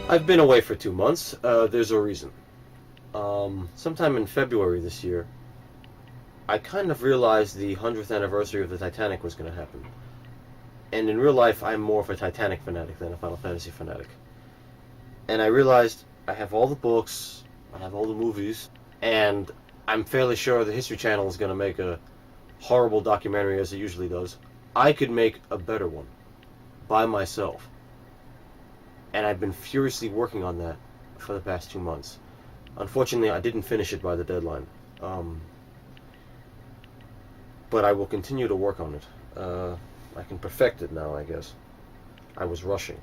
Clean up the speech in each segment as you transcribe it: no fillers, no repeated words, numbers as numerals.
I've been away for 2 months. There's a reason. Sometime in February this year, I kind of realized the 100th anniversary of the Titanic was going to happen. And in real life, I'm more of a Titanic fanatic than a Final Fantasy fanatic. And I realized I have all the books, I have all the movies, and I'm fairly sure the History Channel is going to make a horrible documentary as it usually does. I could make a better one by myself. And I've been furiously working on that for the past 2 months. Unfortunately, I didn't finish it by the deadline. But I will continue to work on it. I can perfect it now, I guess. I was rushing.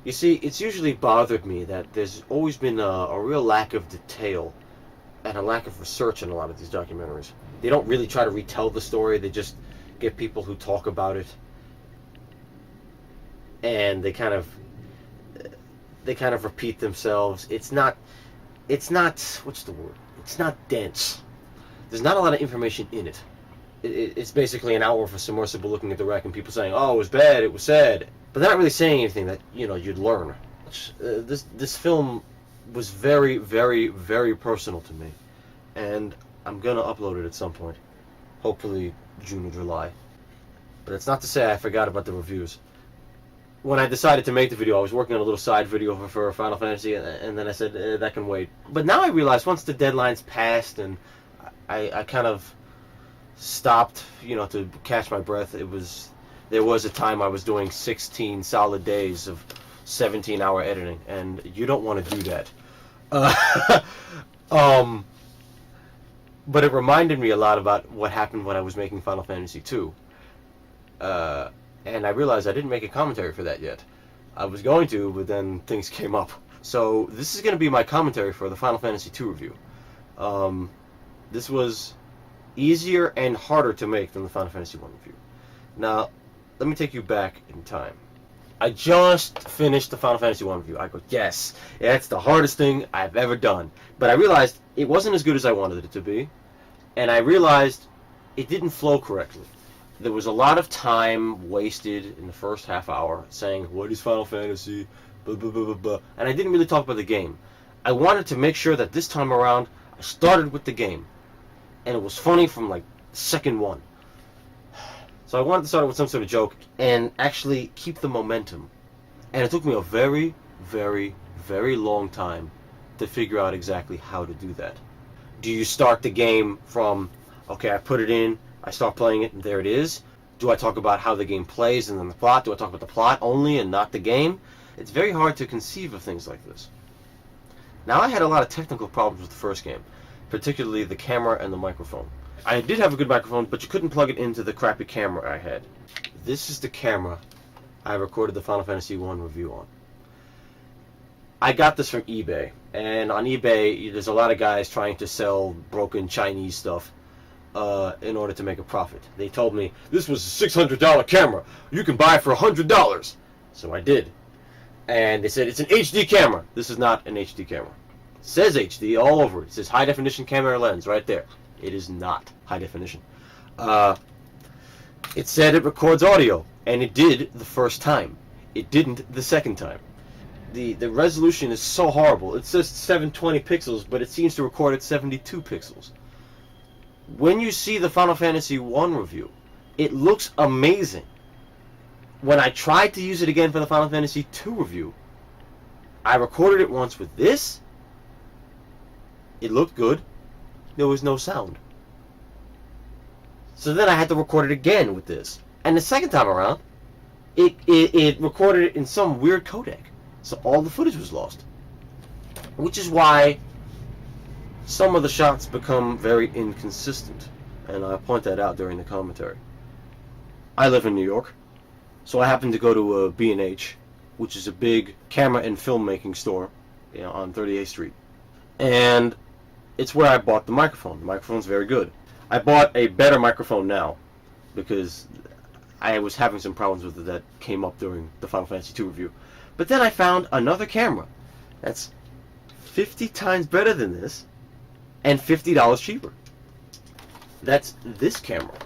You see, it's usually bothered me that there's always been a real lack of detail and a lack of research in a lot of these documentaries. They don't really try to retell the story, they just get people who talk about it. And they kind of repeat themselves. It's not, what's the word? It's not dense. There's not a lot of information in it. It's basically an hour of a submersible looking at the wreck and people saying, oh, it was bad, it was sad. But they're not really saying anything that, you'd learn. This film was very, very, very personal to me. And I'm going to upload it at some point. Hopefully June or July. But it's not to say I forgot about the reviews. When I decided to make the video, I was working on a little side video for Final Fantasy, and then I said, that can wait. But now I realize once the deadline's passed and I kind of stopped, to catch my breath, there was a time I was doing 16 solid days of 17-hour editing, and you don't want to do that. But it reminded me a lot about what happened when I was making Final Fantasy II. And I realized I didn't make a commentary for that yet. I was going to, but then things came up. So this is going to be my commentary for the Final Fantasy II review. This was easier and harder to make than the Final Fantasy I review. Now, let me take you back in time. I just finished the Final Fantasy I review. I go, yes, that's the hardest thing I've ever done. But I realized it wasn't as good as I wanted it to be, and I realized it didn't flow correctly. There was a lot of time wasted in the first half hour saying, what is Final Fantasy, blah, blah, blah, blah, blah. And I didn't really talk about the game. I wanted to make sure that this time around, I started with the game. And it was funny from, like, second one. So I wanted to start with some sort of joke and actually keep the momentum. And it took me a very, very, very long time to figure out exactly how to do that. Do you start the game from, okay, I put it in, I start playing it, and there it is? Do I talk about how the game plays and then the plot? Do I talk about the plot only and not the game? It's very hard to conceive of things like this. Now, I had a lot of technical problems with the first game, particularly the camera and the microphone. I did have a good microphone, but you couldn't plug it into the crappy camera I had. This is the camera I recorded the Final Fantasy I review on. I got this from eBay, and on eBay there's a lot of guys trying to sell broken Chinese stuff in order to make a profit. They told me, this was a $600 camera, you can buy it for $100. So I did. And they said, it's an HD camera. This is not an HD camera. It says HD all over it. It says high definition camera lens right there. It is not high definition. It said it records audio, and it did the first time. It didn't the second time. The resolution is so horrible. It says 720 pixels, but it seems to record at 72 pixels. When you see the Final Fantasy I review, it looks amazing. When I tried to use it again for the Final Fantasy II review, I recorded it once with this. It looked good. There was no sound. So then I had to record it again with this. And the second time around, it recorded it in some weird codec. So all the footage was lost. Which is why some of the shots become very inconsistent. And I point that out during the commentary. I live in New York. So I happened to go to B&H, which is a big camera and filmmaking store, on 38th Street. And it's where I bought the microphone. The microphone's very good. I bought a better microphone now, because I was having some problems with it that came up during the Final Fantasy II review. But then I found another camera that's 50 times better than this, and $50 cheaper. That's this camera,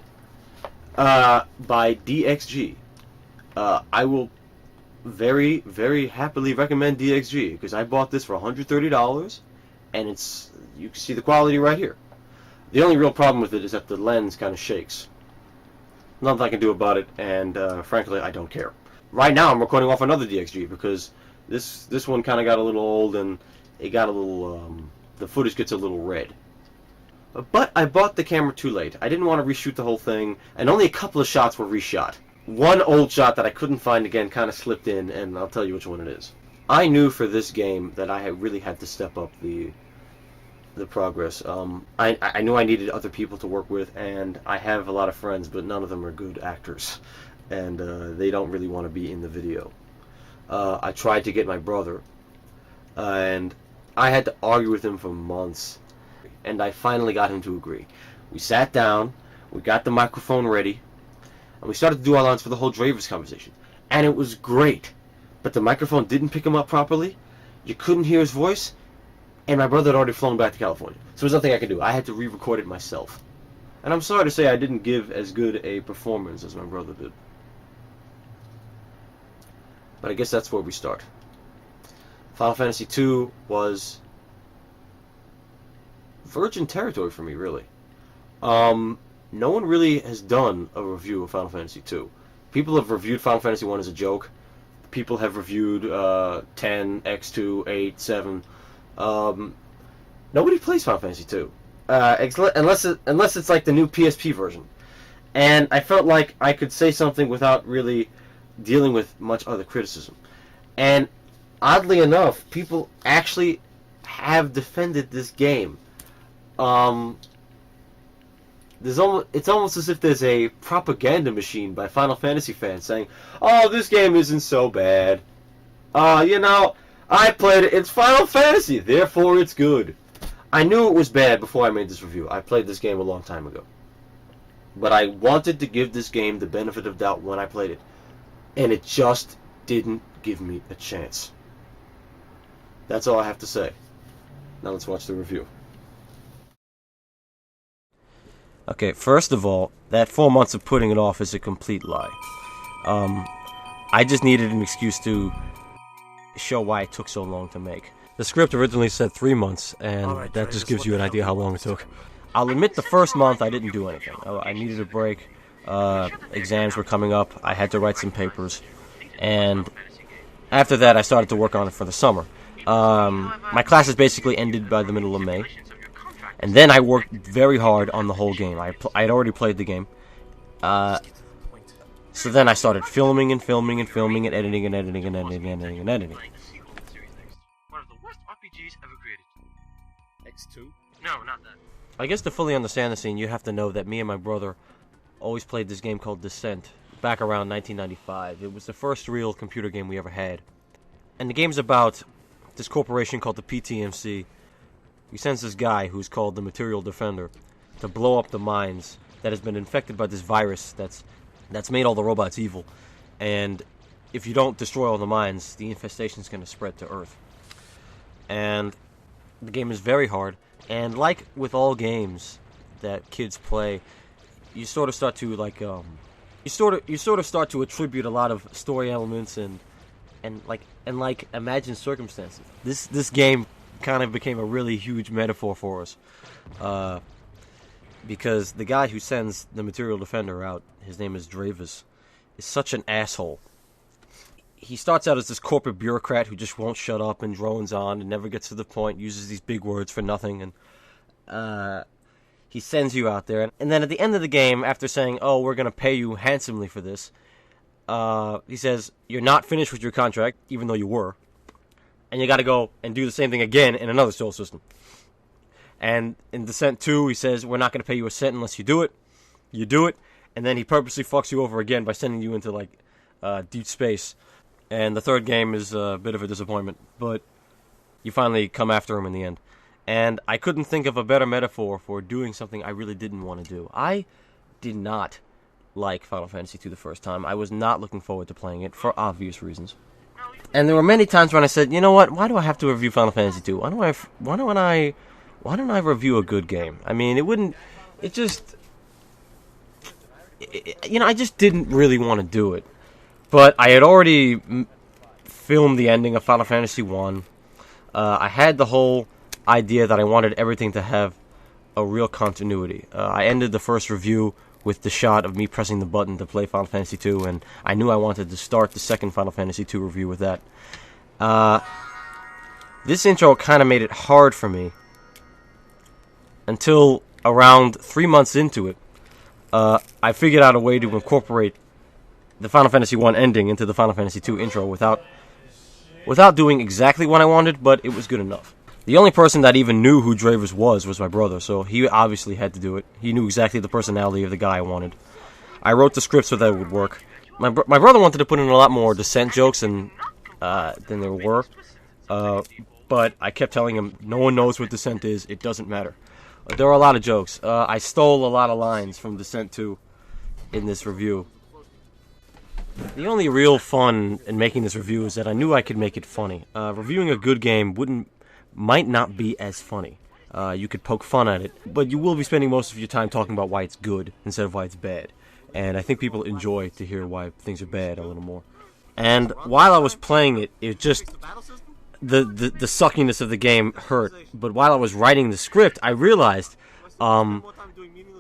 by DXG. I will very, very happily recommend DXG, because I bought this for $130, and it's, you can see the quality right here. The only real problem with it is that the lens kind of shakes. Nothing I can do about it, and frankly, I don't care. Right now, I'm recording off another DXG, because this one kind of got a little old, and it got a little, the footage gets a little red. But I bought the camera too late. I didn't want to reshoot the whole thing, and only a couple of shots were reshot. One old shot that I couldn't find again kind of slipped in, and I'll tell you which one it is. I knew for this game that I really had to step up the progress. I knew I needed other people to work with, and I have a lot of friends, but none of them are good actors, and they don't really want to be in the video. I tried to get my brother, and I had to argue with him for months, and I finally got him to agree. We sat down, we got the microphone ready, and we started to do our lines for the whole Dravis conversation. And it was great. But the microphone didn't pick him up properly, you couldn't hear his voice, and my brother had already flown back to California. So there's nothing I could do. I had to re-record it myself. And I'm sorry to say I didn't give as good a performance as my brother did. But I guess that's where we start. Final Fantasy II was virgin territory for me, really. No one really has done a review of Final Fantasy II. People have reviewed Final Fantasy I as a joke. People have reviewed 10, X2, 8, 7. Nobody plays Final Fantasy II, unless it's like the new PSP version. And I felt like I could say something without really dealing with much other criticism. And oddly enough, people actually have defended this game. It's almost as if there's a propaganda machine by Final Fantasy fans saying, "Oh, this game isn't so bad. I played it. It's Final Fantasy, therefore it's good." I knew it was bad before I made this review. I played this game a long time ago. But I wanted to give this game the benefit of doubt when I played it. And it just didn't give me a chance. That's all I have to say. Now let's watch the review. Okay, first of all, that 4 months of putting it off is a complete lie. I just needed an excuse to show why it took so long to make. The script originally said 3 months, and that just gives you an idea how long it took. I'll admit the first month I didn't do anything. I needed a break. Exams were coming up. I had to write some papers. And after that, I started to work on it for the summer. My classes basically ended by the middle of May. And then I worked very hard on the whole game. I had already played the game. So then I started filming and editing and editing and editing and editing and editing and editing. One of the worst RPGs ever created. X2? No, not that. I guess to fully understand the scene, you have to know that me and my brother always played this game called Descent back around 1995. It was the first real computer game we ever had. And the game's about this corporation called the PTMC. He sends this guy, who's called the Material Defender, to blow up the mines that has been infected by this virus that's made all the robots evil. And if you don't destroy all the mines, the infestation's going to spread to Earth. And the game is very hard. And like with all games that kids play, you sort of start to start to attribute a lot of story elements and imagined circumstances. This game kind of became a really huge metaphor for us, because the guy who sends the Material Defender out, his name is Dravis, is such an asshole. He starts out as this corporate bureaucrat who just won't shut up and drones on and never gets to the point, uses these big words for nothing, and he sends you out there. And then at the end of the game, after saying, "Oh, we're going to pay you handsomely for this," he says, "You're not finished with your contract, even though you were. And you got to go and do the same thing again in another solar system." And in Descent 2, he says, "We're not going to pay you a cent unless you do it." You do it, and then he purposely fucks you over again by sending you into, deep space. And the third game is a bit of a disappointment, but you finally come after him in the end. And I couldn't think of a better metaphor for doing something I really didn't want to do. I did not like Final Fantasy II the first time. I was not looking forward to playing it for obvious reasons. And there were many times when I said, you know what? Why do I have to review Final Fantasy II? Why don't I review a good game? I mean, I just didn't really want to do it. But I had already filmed the ending of Final Fantasy I. I had the whole idea that I wanted everything to have a real continuity. I ended the first review with the shot of me pressing the button to play Final Fantasy II, and I knew I wanted to start the second Final Fantasy II review with that. This intro kind of made it hard for me until around 3 months into it. I figured out a way to incorporate the Final Fantasy I ending into the Final Fantasy II intro without doing exactly what I wanted, but it was good enough. The only person that even knew who Dravers was my brother, so he obviously had to do it. He knew exactly the personality of the guy I wanted. I wrote the script so that it would work. My brother wanted to put in a lot more Descent jokes than there were, but I kept telling him, no one knows what Descent is, it doesn't matter. There are a lot of jokes. I stole a lot of lines from Descent 2 in this review. The only real fun in making this review is that I knew I could make it funny. Reviewing a good game might not be as funny. You could poke fun at it, but you will be spending most of your time talking about why it's good instead of why it's bad. And I think people enjoy to hear why things are bad a little more. And while I was playing it, it just... The suckiness of the game hurt. But while I was writing the script, I realized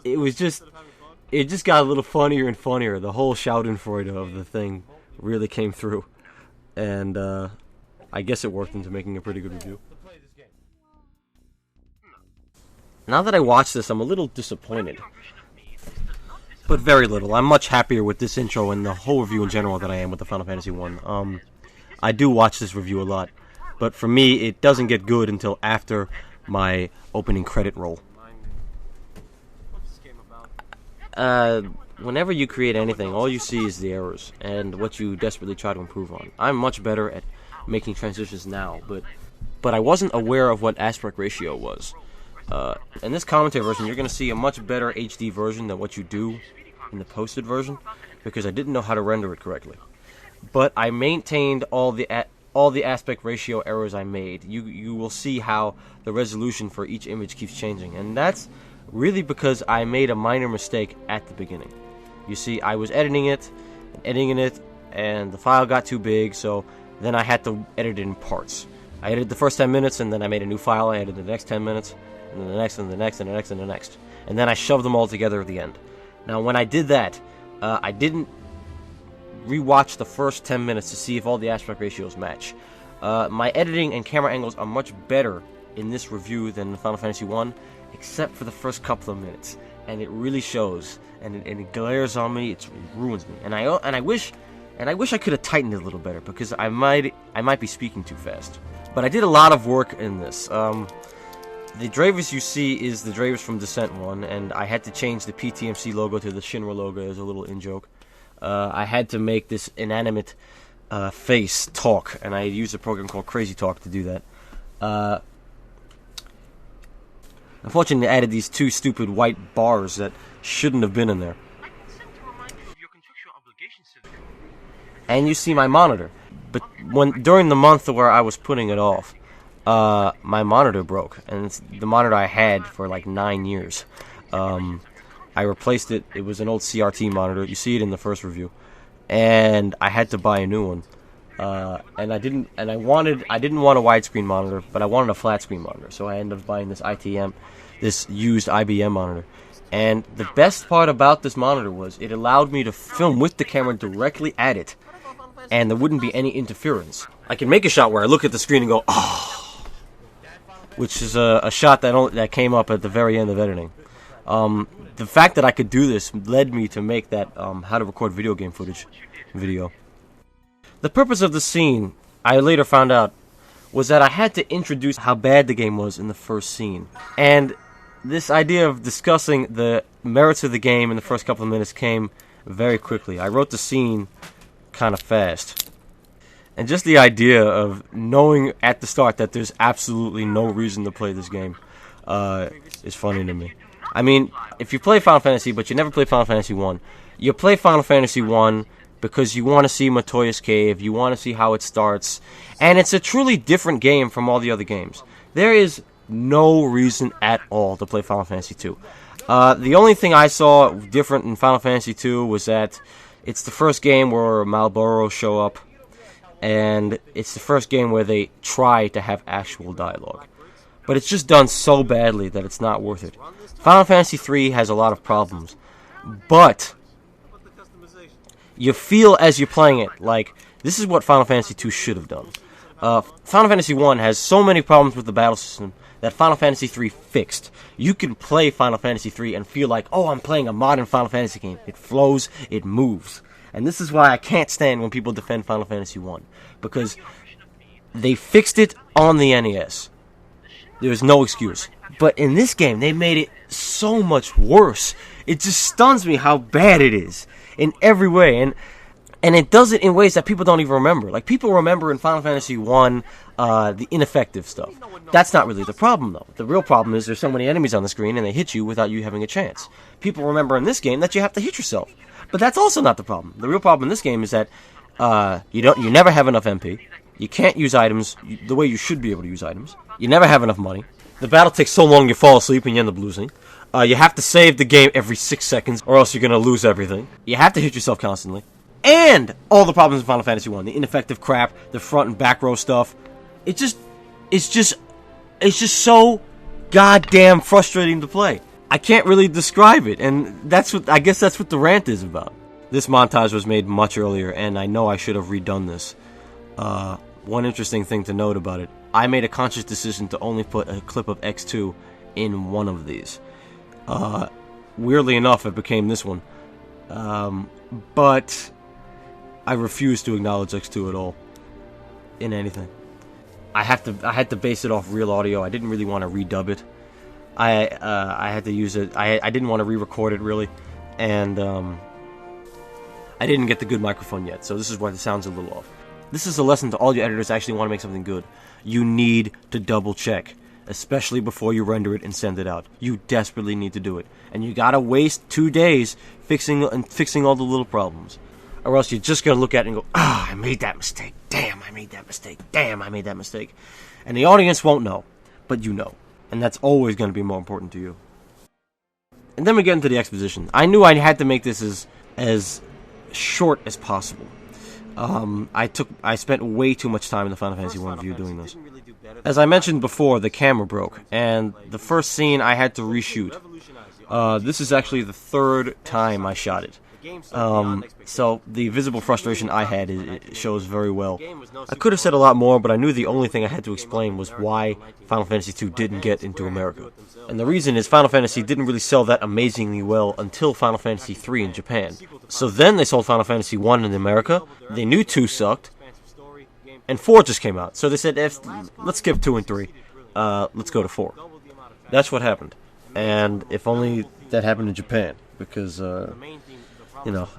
it just got a little funnier and funnier. The whole Schadenfreude of the thing really came through. And I guess it worked into making a pretty good review. Now that I watched this, I'm a little disappointed. But very little. I'm much happier with this intro and the whole review in general than I am with the Final Fantasy I. I do watch this review a lot. But for me, it doesn't get good until after my opening credit roll. Whenever you create anything, all you see is the errors and what you desperately try to improve on. I'm much better at making transitions now, but I wasn't aware of what aspect ratio was. In this commentary version, you're going to see a much better HD version than what you do in the posted version, because I didn't know how to render it correctly. But I maintained all the aspect ratio errors I made. You will see how the resolution for each image keeps changing, and that's really because I made a minor mistake at the beginning. You see, I was editing it, and the file got too big, so then I had to edit it in parts. I edited the first 10 minutes, and then I made a new file. I edited the next 10 minutes, and then the next, and the next, and the next, and the next. And then I shoved them all together at the end. Now, when I did that, I didn't rewatch the first 10 minutes to see if all the aspect ratios match. My editing and camera angles are much better in this review than Final Fantasy I, except for the first couple of minutes, and it really shows, and it glares on me. It ruins me, and I wish I could have tightened it a little better, because I might be speaking too fast. But I did a lot of work in this. The Dravers you see is the Dravers from Descent 1, and I had to change the PTMC logo to the Shinra logo as a little in-joke. I had to make this inanimate face talk, and I used a program called Crazy Talk to do that. Unfortunately, I added these two stupid white bars that shouldn't have been in there. And you see my monitor. But during the month where I was putting it off, my monitor broke, and it's the monitor I had for like 9 years. I replaced it. It was an old CRT monitor. You see it in the first review, and I had to buy a new one. And I didn't want a widescreen monitor, but I wanted a flat screen monitor. So I ended up buying this this used IBM monitor. And the best part about this monitor was it allowed me to film with the camera directly at it, and there wouldn't be any interference. I can make a shot where I look at the screen and go, "Oh," which is a shot that came up at the very end of editing. The fact that I could do this led me to make that how to record video game footage video. The purpose of the scene, I later found out, was that I had to introduce how bad the game was in the first scene. And this idea of discussing the merits of the game in the first couple of minutes came very quickly. I wrote the scene kind of fast. And just the idea of knowing at the start that there's absolutely no reason to play this game is funny to me. I mean, if you play Final Fantasy, but you never play Final Fantasy 1, you play Final Fantasy 1 because you want to see Matoya's Cave, you want to see how it starts, and it's a truly different game from all the other games. There is no reason at all to play Final Fantasy 2. The only thing I saw different in Final Fantasy 2 was that it's the first game where Malboro show up, and it's the first game where they try to have actual dialogue. But it's just done so badly that it's not worth it. Final Fantasy III has a lot of problems, but you feel as you're playing it like this is what Final Fantasy II should have done. Final Fantasy I has so many problems with the battle system that Final Fantasy III fixed. You can play Final Fantasy III and feel like, oh, I'm playing a modern Final Fantasy game. It flows, it moves. And this is why I can't stand when people defend Final Fantasy I, because they fixed it on the NES. There's no excuse. But in this game, they made it so much worse. It just stuns me how bad it is in every way. And it does it in ways that people don't even remember. Like, people remember in Final Fantasy I, the ineffective stuff. That's not really the problem, though. The real problem is there's so many enemies on the screen and they hit you without you having a chance. People remember in this game that you have to hit yourself. But that's also not the problem. The real problem in this game is that you never have enough MP. You can't use items the way you should be able to use items. You never have enough money. The battle takes so long you fall asleep and you end up losing. You have to save the game every 6 seconds or else you're going to lose everything. You have to hit yourself constantly. And all the problems in Final Fantasy I, the ineffective crap, the front and back row stuff. It's just so goddamn frustrating to play. I can't really describe it, and I guess that's what the rant is about. This montage was made much earlier, and I know I should have redone this. One interesting thing to note about it, I made a conscious decision to only put a clip of X2 in one of these. Weirdly enough, it became this one. But I refuse to acknowledge X2 at all in anything. I had to base it off real audio. I didn't really want to redub it. I had to use it. I didn't want to re-record it really, and I didn't get the good microphone yet. So this is why the sound's a little off. This is a lesson to all you editors actually want to make something good. You need to double check, especially before you render it and send it out. You desperately need to do it, and you gotta waste 2 days fixing all the little problems. Or else you're just going to look at it and go, I made that mistake. Damn, I made that mistake. Damn, I made that mistake. And the audience won't know, but you know. And that's always going to be more important to you. And then we get into the exposition. I knew I had to make this as short as possible. I spent way too much time in the Final Fantasy I review doing this. As I mentioned before, the camera broke, and the first scene I had to reshoot. This is actually the 3rd time I shot it. So the visible frustration I had it shows very well. I could have said a lot more, but I knew the only thing I had to explain was why Final Fantasy II didn't get into America. And the reason is Final Fantasy didn't really sell that amazingly well until Final Fantasy III in Japan. So then they sold Final Fantasy I in America, they knew 2 sucked, and 4 just came out. So they said, let's skip 2 and 3, let's go to 4. That's what happened. And if only that happened in Japan, because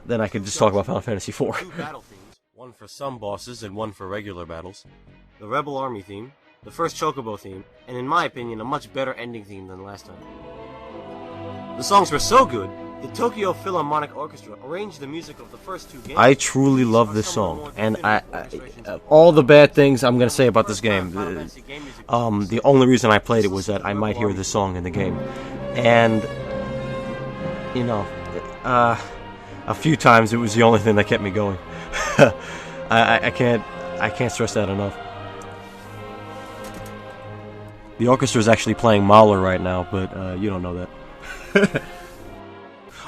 then I could just talk about Final Fantasy IV. 2 battle themes, One for some bosses and one for regular battles. The Rebel Army theme, the first Chocobo theme, and in my opinion, a much better ending theme than last time. The songs were so good, the Tokyo Philharmonic Orchestra arranged the music of the first 2 games. I truly love this song, and I all the bad things I'm going to say about this game, the only reason I played it was that I might hear this song in the game. And, a few times it was the only thing that kept me going. I can't stress that enough. The orchestra is actually playing Mahler right now, but you don't know that.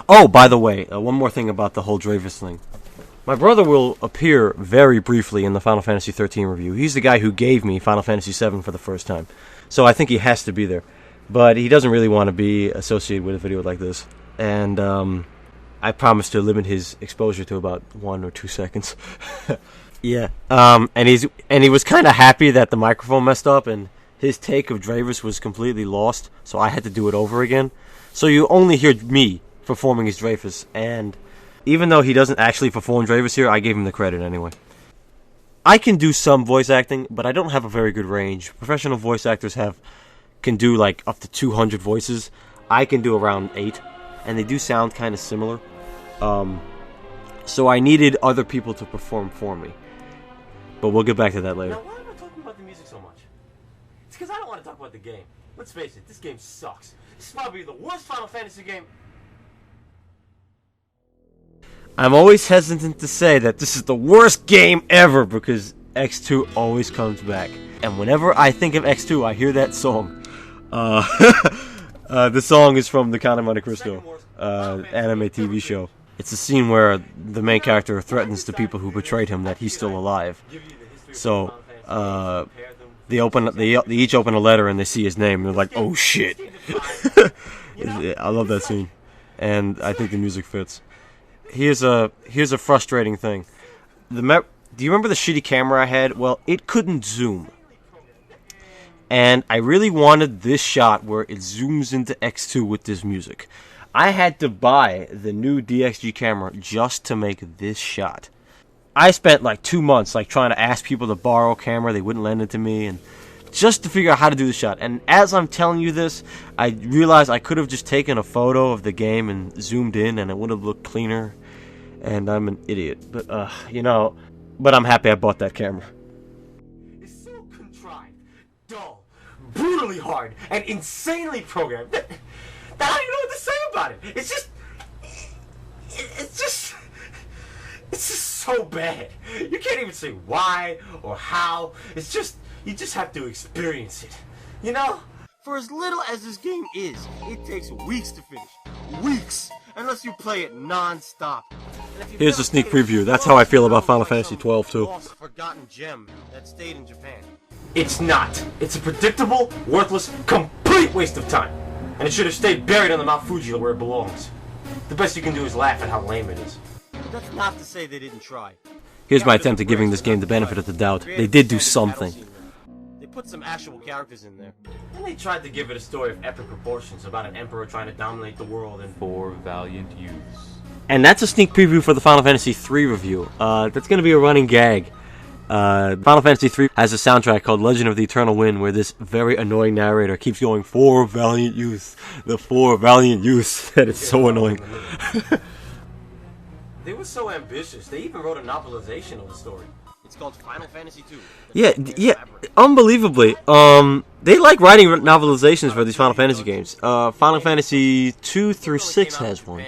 Oh, by the way, one more thing about the whole Dravis thing. My brother will appear very briefly in the Final Fantasy XIII review. He's the guy who gave me Final Fantasy VII for the first time. So I think he has to be there. But he doesn't really want to be associated with a video like this. And I promised to limit his exposure to about 1 or 2 seconds. Yeah. And he was kind of happy that the microphone messed up and his take of Dravis was completely lost, so I had to do it over again. So you only hear me performing as Dravis, and even though he doesn't actually perform Dravis here, I gave him the credit anyway. I can do some voice acting, but I don't have a very good range. Professional voice actors can do like up to 200 voices. I can do around 8, and they do sound kind of similar. So I needed other people to perform for me. But we'll get back to that later. Now, why am I talking about the music so much? It's because I don't want to talk about the game. Let's face it, this game sucks. This is probably the worst Final Fantasy game. I'm always hesitant to say that this is the worst game ever because X2 always comes back. And whenever I think of X2, I hear that song. The song is from the Count of Monte Cristo anime TV show. It's a scene where the main character threatens the people who betrayed him that he's still alive. So, they each open a letter and they see his name and they're like, oh shit. I love that scene. And I think the music fits. Here's a frustrating thing. Do you remember the shitty camera I had? Well, it couldn't zoom. And I really wanted this shot where it zooms into X2 with this music. I had to buy the new DXG camera just to make this shot. I spent like 2 months trying to ask people to borrow a camera. They wouldn't lend it to me, and just to figure out how to do the shot. And as I'm telling you this, I realized I could have just taken a photo of the game and zoomed in, and it would have looked cleaner. And I'm an idiot, but but I'm happy I bought that camera. It's so contrived, dull, brutally hard, and insanely programmed that I don't even know what to say about it. It's just so bad. You can't even say why or how. It's just, you just have to experience it. You know? For as little as this game is, it takes weeks to finish. Weeks! Unless you play it non-stop. Here's a sneak preview. That's how I feel about Final Fantasy XII too. Forgotten gem that stayed in Japan. It's not. It's a predictable, worthless, complete waste of time. And it should have stayed buried on the Mount Fuji where it belongs. The best you can do is laugh at how lame it is. That's not to say they didn't try. Here's my attempt at giving this game the benefit of the doubt. They did do something. They put some actual characters in there. And they tried to give it a story of epic proportions about an emperor trying to dominate the world and 4 valiant youths. And that's a sneak preview for the Final Fantasy III review. That's going to be a running gag. Final Fantasy III has a soundtrack called Legend of the Eternal Wind, where this very annoying narrator keeps going, 4 valiant youths, the 4 valiant youths, and it's so annoying. They were so ambitious, they even wrote a novelization of the story. It's called Final Fantasy II. Yeah, unbelievably. They like writing novelizations for these Final Fantasy games. Final Fantasy 2 through 6 has one.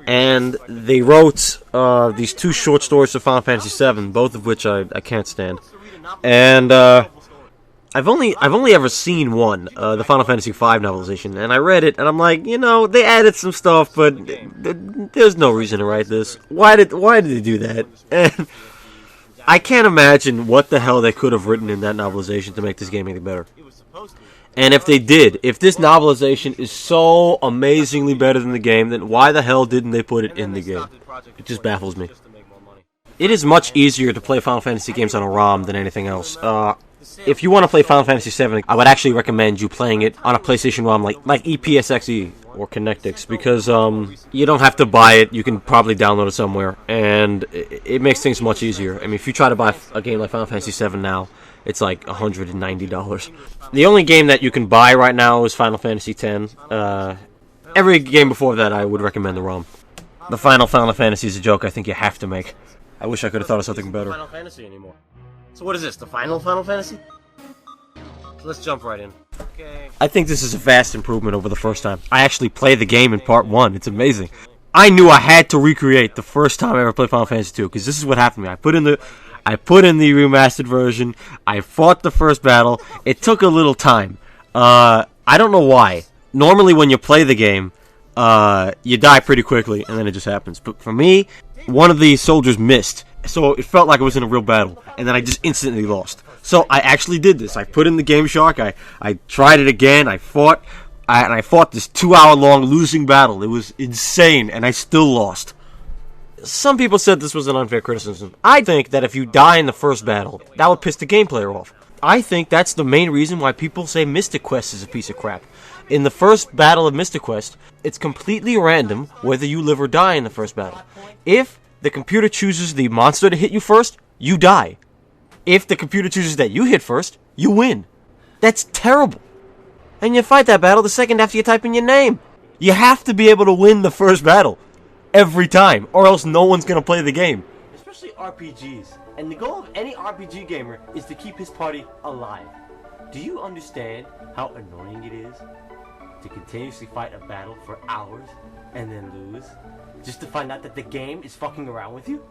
And they wrote these 2 short stories for Final Fantasy VII, both of which I can't stand. And I've only ever seen one, the Final Fantasy V novelization, and I read it, and I'm like, they added some stuff, but there's no reason to write this. Why did they do that? And I can't imagine what the hell they could have written in that novelization to make this game any better. And if they did, if this novelization is so amazingly better than the game, then why the hell didn't they put it in the game? It just baffles me. It is much easier to play Final Fantasy games on a ROM than anything else. If you want to play Final Fantasy VII, I would actually recommend you playing it on a PlayStation ROM like EPSXE or Connectix, because you don't have to buy it. You can probably download it somewhere, and it makes things much easier. I mean, if you try to buy a game like Final Fantasy VII now, it's like $190. The only game that you can buy right now is Final Fantasy X. Every game before that, I would recommend the ROM. The final Final Fantasy is a joke I think you have to make. I wish I could have thought of something better. Final Fantasy anymore. So what is this, the final Final Fantasy? Let's jump right in. Okay. I think this is a vast improvement over the first time. I actually played the game in part 1. It's amazing. I knew I had to recreate the first time I ever played Final Fantasy 2, because this is what happened to me. I put in the remastered version. I fought the first battle. It took a little time. I don't know why. Normally when you play the game, you die pretty quickly, and then it just happens. But for me, one of the soldiers missed, so it felt like I was in a real battle, and then I just instantly lost. So I actually did this. I put in the Game Shark. I tried it again. I fought this 2-hour-long losing battle. It was insane, and I still lost. Some people said this was an unfair criticism. I think that if you die in the first battle, that would piss the game player off. I think that's the main reason why people say Mystic Quest is a piece of crap. In the first battle of Mystic Quest, it's completely random whether you live or die in the first battle. If the computer chooses the monster to hit you first, you die. If the computer chooses that you hit first, you win. That's terrible. And you fight that battle the second after you type in your name. You have to be able to win the first battle. Every time, or else no one's gonna play the game. Especially RPGs. And the goal of any RPG gamer is to keep his party alive. Do you understand how annoying it is to continuously fight a battle for hours and then lose, just to find out that the game is fucking around with you?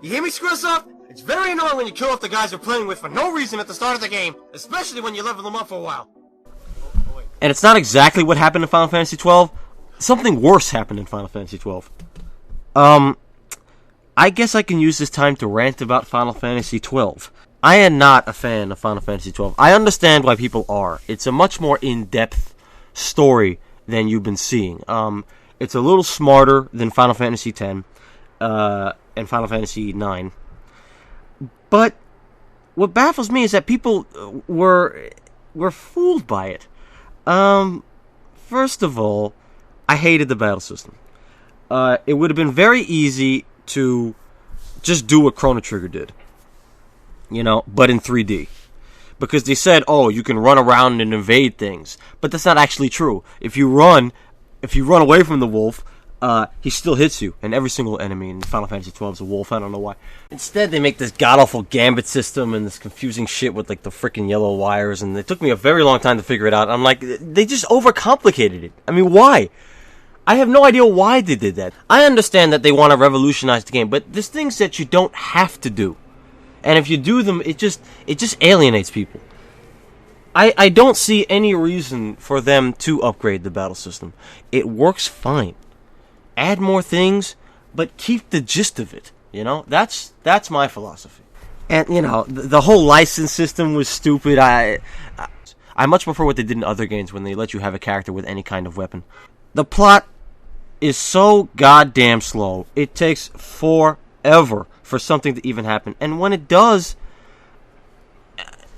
You hear me, Screwsoft? It's very annoying when you kill off the guys you're playing with for no reason at the start of the game, especially when you level them up for a while. And it's not exactly what happened in Final Fantasy XII. Something worse happened in Final Fantasy XII. I guess I can use this time to rant about Final Fantasy XII. I am not a fan of Final Fantasy XII. I understand why people are. It's a much more in-depth story than you've been seeing. It's a little smarter than Final Fantasy X and Final Fantasy IX. But what baffles me is that people were fooled by it. First of all, I hated the battle system. It would have been very easy to just do what Chrono Trigger did. You know, but in 3D. Because they said, oh, you can run around and invade things. But that's not actually true. If you run away from the wolf, he still hits you. And every single enemy in Final Fantasy XII is a wolf. I don't know why. Instead, they make this god-awful gambit system and this confusing shit with, like, the freaking yellow wires. And it took me a very long time to figure it out. I'm like, they just overcomplicated it. I mean, why? I have no idea why they did that. I understand that they want to revolutionize the game, but there's things that you don't have to do. And if you do them, it just alienates people. I don't see any reason for them to upgrade the battle system. It works fine. Add more things, but keep the gist of it. You know, that's my philosophy. And you know, the whole license system was stupid. I much prefer what they did in other games when they let you have a character with any kind of weapon. The plot is so goddamn slow. It takes forever for something to even happen. And when it does,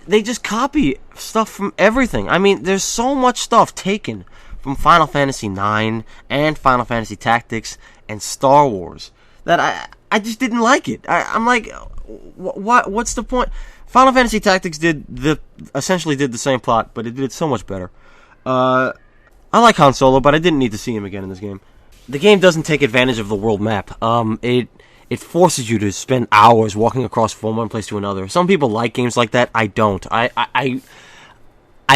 they just copy stuff from everything. I mean, there's so much stuff taken from Final Fantasy IX and Final Fantasy Tactics and Star Wars that I just didn't like it. I'm like, what's the point? Final Fantasy Tactics essentially did the same plot, but it did it so much better. I like Han Solo, but I didn't need to see him again in this game. The game doesn't take advantage of the world map. It forces you to spend hours walking across from one place to another. Some people like games like that. I don't. I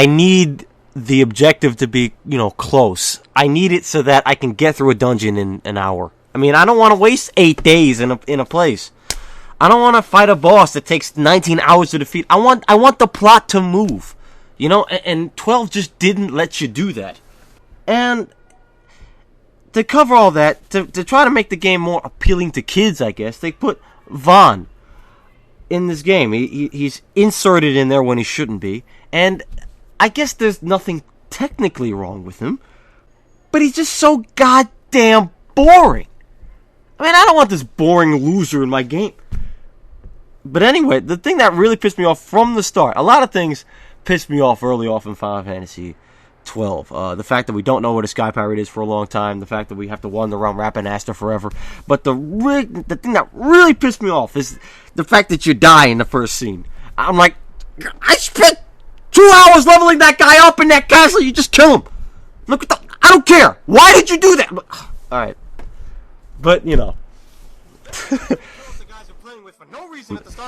need the objective to be, you know, close. I need it so that I can get through a dungeon in an hour. I mean, I don't want to waste 8 days in a place. I don't want to fight a boss that takes 19 hours to defeat. I want the plot to move. You know, and 12 just didn't let you do that. And to cover all that, to try to make the game more appealing to kids, I guess, they put Vaughn in this game. He's inserted in there when he shouldn't be. And I guess there's nothing technically wrong with him. But he's just so goddamn boring. I mean, I don't want this boring loser in my game. But anyway, the thing that really pissed me off from the start, a lot of things pissed me off early off in Final Fantasy 12. The fact that we don't know what a Sky Pirate is for a long time. The fact that we have to wander around Rapinasta forever. But the thing that really pissed me off is the fact that you die in the first scene. I'm like, I spent 2 hours leveling that guy up in that castle. You just kill him. Look at I don't care. Why did you do that? Alright. But, you know.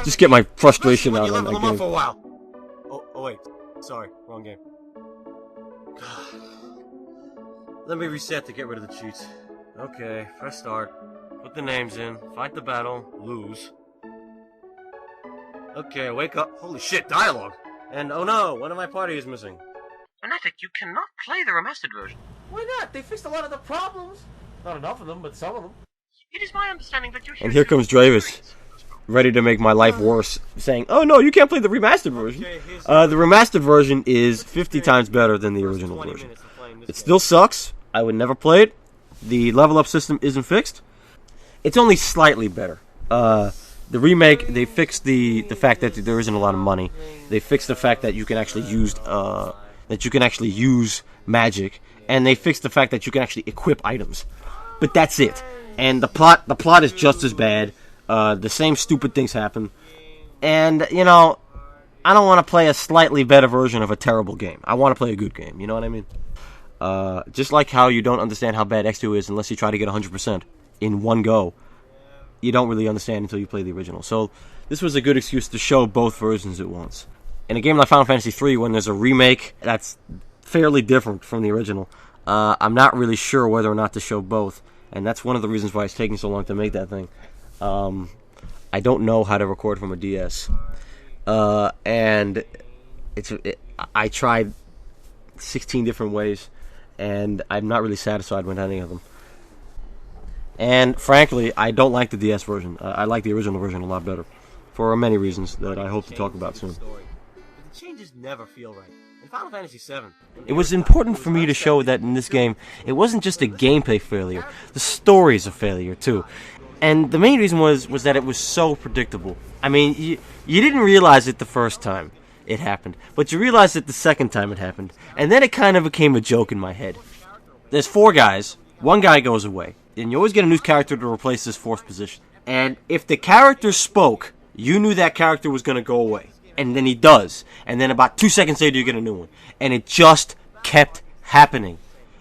Just get my frustration out on that game. For a while. Oh, wait. Sorry. Wrong game. Let me reset to get rid of the cheats. Okay, press start. Put the names in. Fight the battle. Lose. Okay, wake up. Holy shit, dialogue. And oh no, one of my party is missing. Fanatic, you cannot play the remastered version. Why not? They fixed a lot of the problems. Not enough of them, but some of them. It is my understanding that you're here. And here comes Dravis, ready to make my life worse, saying, oh no, you can't play the remastered version. The remastered version is 50 times better than the original version. It still sucks. I would never play it. The level up system isn't fixed. It's only slightly better. The remake, they fixed the fact that there isn't a lot of money. They fixed the fact that you can actually use magic, and they fixed the fact that you can actually equip items. But that's it. And the plot is just as bad. The same stupid things happen. And, you know, I don't want to play a slightly better version of a terrible game. I want to play a good game, you know what I mean? Just like how you don't understand how bad X2 is unless you try to get 100% in one go. You don't really understand until you play the original. So, this was a good excuse to show both versions at once. In a game like Final Fantasy III, when there's a remake that's fairly different from the original, I'm not really sure whether or not to show both. And that's one of the reasons why it's taking so long to make that thing. I don't know how to record from a DS. And I tried 16 different ways, and I'm not really satisfied with any of them. And frankly, I don't like the DS version. I like the original version a lot better, for many reasons that I hope to talk about soon. The changes never feel right. In Final Fantasy VII, It was important for me to show that in this game, it wasn't just a gameplay failure. The story's a failure, too. And the main reason was that it was so predictable. I mean, you didn't realize it the first time it happened, but you realized it the second time it happened. And then it kind of became a joke in my head. There's 4 guys. One guy goes away. And you always get a new character to replace this 4th position. And if the character spoke, you knew that character was going to go away. And then he does. And then about 2 seconds later, you get a new one. And it just kept happening.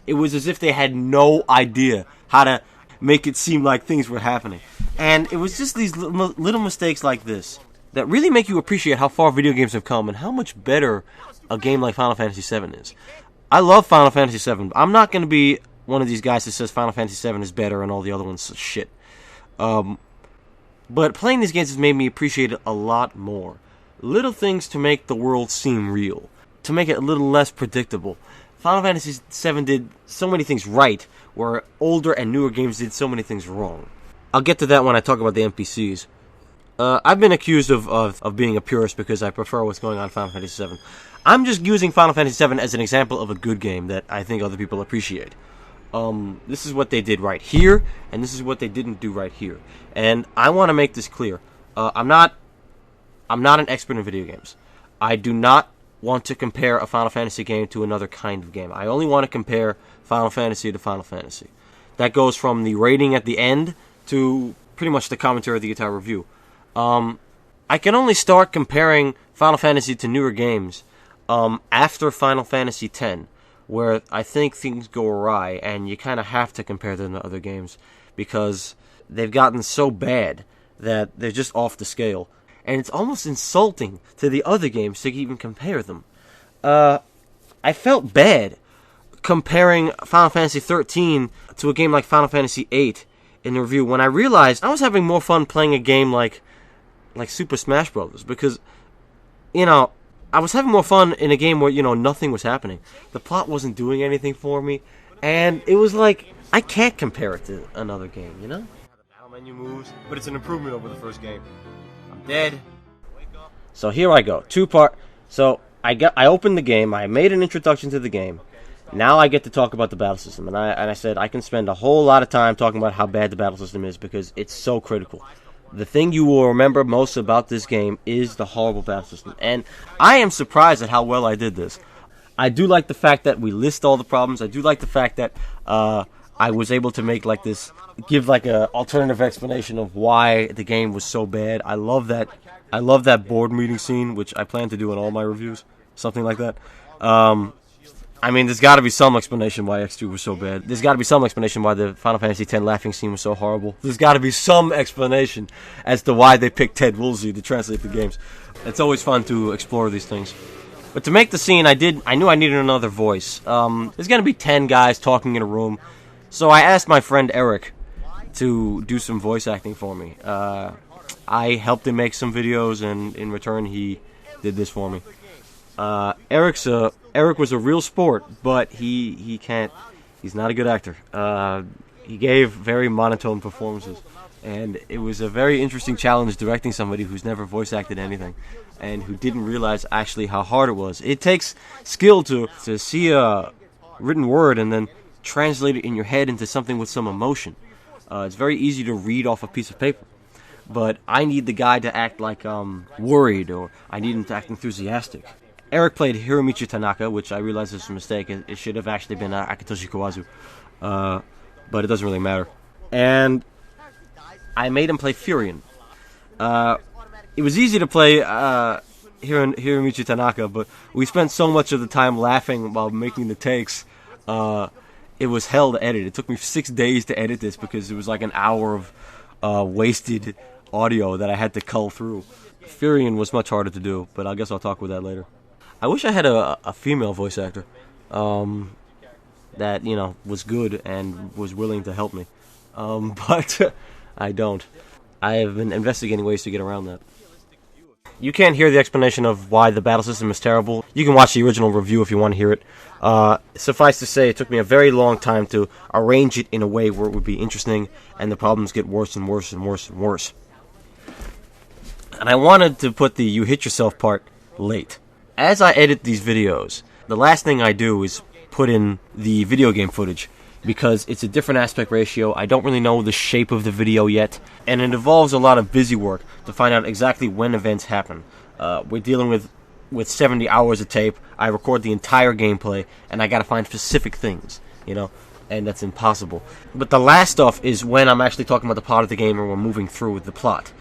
It was as if they had no idea how to make it seem like things were happening. And it was just these little mistakes like this that really make you appreciate how far video games have come and how much better a game like Final Fantasy VII is. I love Final Fantasy VII. I'm not going to be one of these guys that says Final Fantasy VII is better and all the other ones are shit. But playing these games has made me appreciate it a lot more. Little things to make the world seem real, to make it a little less predictable. Final Fantasy VII did so many things right, where older and newer games did so many things wrong. I'll get to that when I talk about the NPCs. I've been accused of being a purist because I prefer what's going on in Final Fantasy VII. I'm just using Final Fantasy VII as an example of a good game that I think other people appreciate. This is what they did right here, and this is what they didn't do right here. And I want to make this clear. I'm not an expert in video games. I do not want to compare a Final Fantasy game to another kind of game. I only want to compare Final Fantasy to Final Fantasy. That goes from the rating at the end to pretty much the commentary of the entire review. I can only start comparing Final Fantasy to newer games after Final Fantasy X, where I think things go awry, and you kind of have to compare them to other games because they've gotten so bad that they're just off the scale. And it's almost insulting to the other games to even compare them. I felt bad comparing Final Fantasy XIII to a game like Final Fantasy VIII in the review when I realized I was having more fun playing a game like Super Smash Bros. Because, I was having more fun in a game where, nothing was happening. The plot wasn't doing anything for me. And it was like, I can't compare it to another game, how the battle menu moves, but it's an improvement over the first game. Dead. So here I go. So I opened the game. I made an introduction to the game. Now I get to talk about the battle system, and I said I can spend a whole lot of time talking about how bad the battle system is because it's so critical. The thing you will remember most about this game is the horrible battle system, and I am surprised at how well I did this. I do like the fact that we list all the problems. I do like the fact that I was able to make give a alternative explanation of why the game was so bad. I love that board meeting scene, which I plan to do in all my reviews, something like that. There's got to be some explanation why X2 was so bad. There's got to be some explanation why the Final Fantasy X laughing scene was so horrible. There's got to be some explanation as to why they picked Ted Woolsey to translate the games. It's always fun to explore these things. But to make the scene, I knew I needed another voice. There's going to be 10 guys talking in a room. So I asked my friend Eric to do some voice acting for me. I helped him make some videos, and in return, he did this for me. Eric was a real sport, but he's not a good actor. He gave very monotone performances, and it was a very interesting challenge directing somebody who's never voice acted anything, and who didn't realize actually how hard it was. It takes skill to see a written word and then translate it in your head into something with some emotion. It's very easy to read off a piece of paper, but I need the guy to act like worried, or I need him to act enthusiastic. Eric played Hiromichi Tanaka, which I realize is a mistake. It should have actually been Akitoshi Kawazu, but it doesn't really matter. And I made him play Furion. It was easy to play Hiromichi Tanaka, but we spent so much of the time laughing while making the takes. It was hell to edit. It took me 6 days to edit this because it was like an hour of wasted audio that I had to cull through. Furion was much harder to do, but I guess I'll talk with that later. I wish I had a female voice actor that, was good and was willing to help me. But I don't. I have been investigating ways to get around that. You can't hear the explanation of why the battle system is terrible. You can watch the original review if you want to hear it. Suffice to say, it took me a very long time to arrange it in a way where it would be interesting, and the problems get worse and worse and worse and worse. And I wanted to put the you hit yourself part late. As I edit these videos, the last thing I do is put in the video game footage, because it's a different aspect ratio. I don't really know the shape of the video yet, and it involves a lot of busy work to find out exactly when events happen. We're dealing with 70 hours of tape. I record the entire gameplay, and I gotta find specific things, you know, and that's impossible. But the last stuff is when I'm actually talking about the plot of the game and we're moving through with the plot.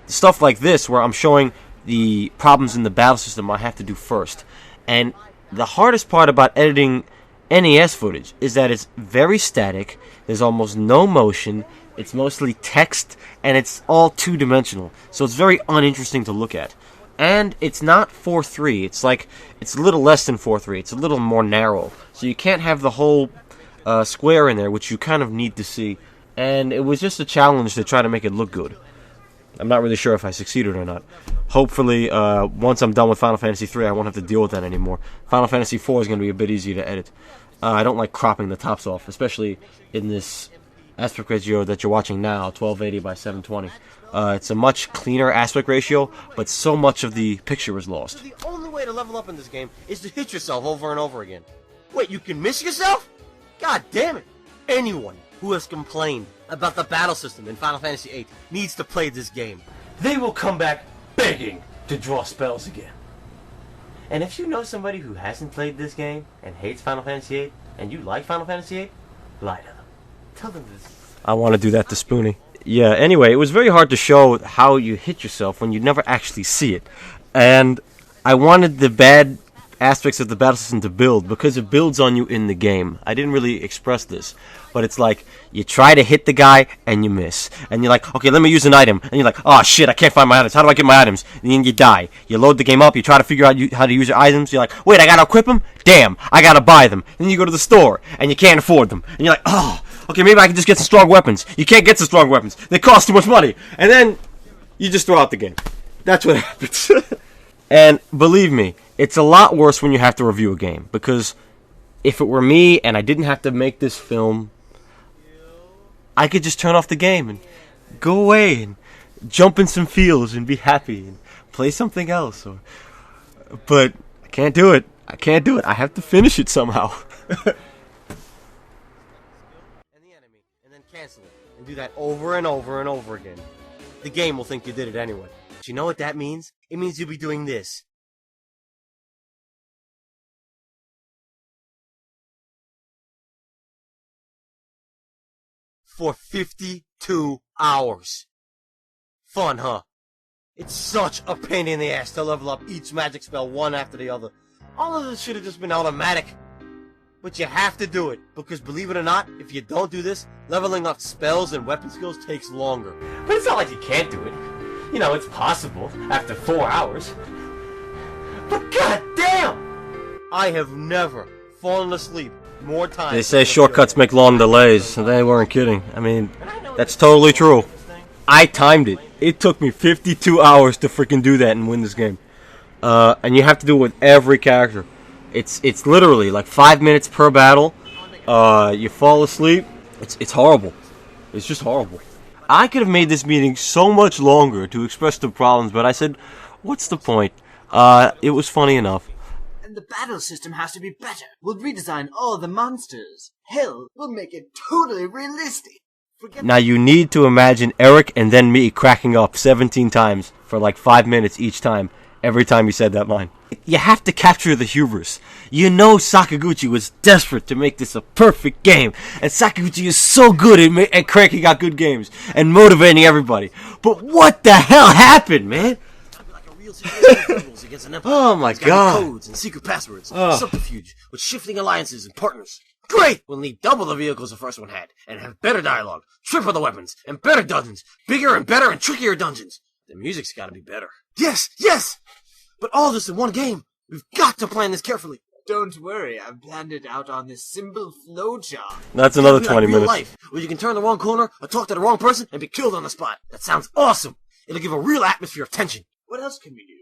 Stuff like this, where I'm showing the problems in the battle system, I have to do first. And the hardest part about editing NES footage is that it's very static, there's almost no motion, it's mostly text, and it's all two-dimensional, so it's very uninteresting to look at. And it's not 4:3, it's a little less than 4:3, it's a little more narrow, so you can't have the whole square in there, which you kind of need to see, and it was just a challenge to try to make it look good. I'm not really sure if I succeeded or not. Hopefully, once I'm done with Final Fantasy III, I won't have to deal with that anymore. Final Fantasy IV is going to be a bit easier to edit. I don't like cropping the tops off, especially in this aspect ratio that you're watching now, 1280 by 720. It's a much cleaner aspect ratio, but so much of the picture is lost. So the only way to level up in this game is to hit yourself over and over again. Wait, you can miss yourself? God damn it! Anyone who has complained about the battle system in Final Fantasy VIII needs to play this game. They will come back begging to draw spells again. And if you know somebody who hasn't played this game and hates Final Fantasy VIII, and you like Final Fantasy VIII, lie to them. Tell them this. I want to do that to Spoonie. Yeah, anyway, it was very hard to show how you hit yourself when you never actually see it. And I wanted the bad aspects of the battle system to build, because it builds on you in the game. I didn't really express this, but it's like, you try to hit the guy, and you miss. And you're like, okay, let me use an item. And you're like, oh shit, I can't find my items. How do I get my items? And then you die. You load the game up, you try to figure out how to use your items. You're like, wait, I gotta equip them? Damn, I gotta buy them. And then you go to the store, and you can't afford them. And you're like, oh, okay, maybe I can just get some strong weapons. You can't get some strong weapons. They cost too much money. And then, you just throw out the game. That's what happens. And believe me, it's a lot worse when you have to review a game, because if it were me and I didn't have to make this film, I could just turn off the game and go away and jump in some fields and be happy and play something else. But I can't do it. I can't do it. I have to finish it somehow. And the enemy, and then cancel it, and do that over and over and over again. The game will think you did it anyway. But you know what that means? It means you'll be doing this. For 52 hours. Fun, huh? It's such a pain in the ass to level up each magic spell one after the other. All of this should have just been automatic. But you have to do it, because believe it or not, if you don't do this, leveling up spells and weapon skills takes longer. But it's not like you can't do it. You know, it's possible after 4 hours. But goddamn! I have never fallen asleep more times. They say shortcuts make long delays. They weren't kidding. I mean, that's totally true. I timed it. It took me 52 hours to freaking do that and win this game. And you have to do it with every character. It's literally like 5 minutes per battle. You fall asleep. It's horrible. It's just horrible. I could have made this meeting so much longer to express the problems, but I said, what's the point? It was funny enough. And the battle system has to be better. We'll redesign all the monsters. Hell, we'll make it totally realistic. Now you need to imagine Eric and then me cracking up 17 times for like 5 minutes each time, every time you said that line. You have to capture the hubris. You know Sakaguchi was desperate to make this a perfect game, and Sakaguchi is so good at cranking out good games and motivating everybody. But what the hell happened, man? Oh my god. Codes and secret passwords, subterfuge with shifting alliances and partners. Great! We'll need double the vehicles the first one had, and have better dialogue, triple the weapons, and better dungeons, bigger and better and trickier dungeons. The music's gotta be better. Yes! Yes! But all this in one game. We've got to plan this carefully. Don't worry, I've planned it out on this simple flowchart. That's another It'll be 20 like real minutes. life, where you can turn the wrong corner or talk to the wrong person and be killed on the spot. That sounds awesome. It'll give a real atmosphere of tension. What else can we do?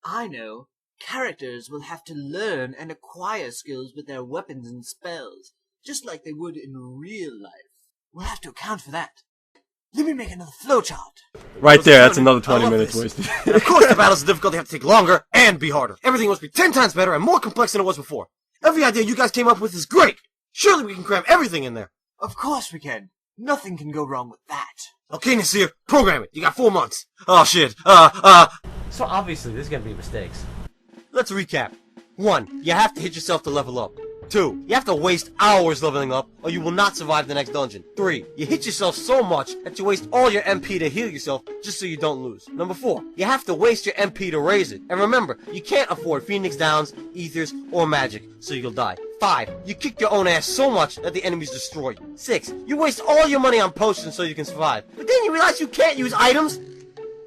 I know. Characters will have to learn and acquire skills with their weapons and spells, just like they would in real life. We'll have to account for that. Let me make another flowchart. Right there, that's another 20 I love minutes this. wasted. And of course, the battles of difficulty have to take longer and be harder. Everything must be 10 times better and more complex than it was before. Every idea you guys came up with is great. Surely we can cram everything in there. Of course we can. Nothing can go wrong with that. Okay, Nasir, program it. You got 4 months. Oh shit. So obviously there's gonna be mistakes. Let's recap. 1. You have to hit yourself to level up. 2. You have to waste hours leveling up, or you will not survive the next dungeon. 3. You hit yourself so much that you waste all your MP to heal yourself just so you don't lose. Number 4. You have to waste your MP to raise it. And remember, you can't afford Phoenix Downs, Ethers, or Magic, so you'll die. 5. You kick your own ass so much that the enemies destroy you. 6. You waste all your money on potions so you can survive. But then you realize you can't use items?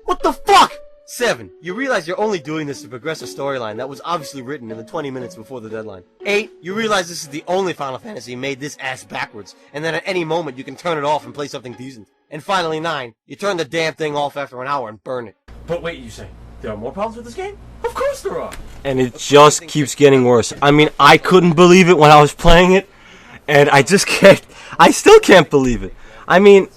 What the fuck? 7. You realize you're only doing this to progress a storyline that was obviously written in the 20 minutes before the deadline. 8. You realize this is the only Final Fantasy made this ass backwards, and that at any moment you can turn it off and play something decent. And finally 9. You turn the damn thing off after an hour and burn it. But wait, you say there are more problems with this game? Of course there are. And it just keeps getting worse. I mean, I couldn't believe it when I was playing it, and I still can't believe it. I mean,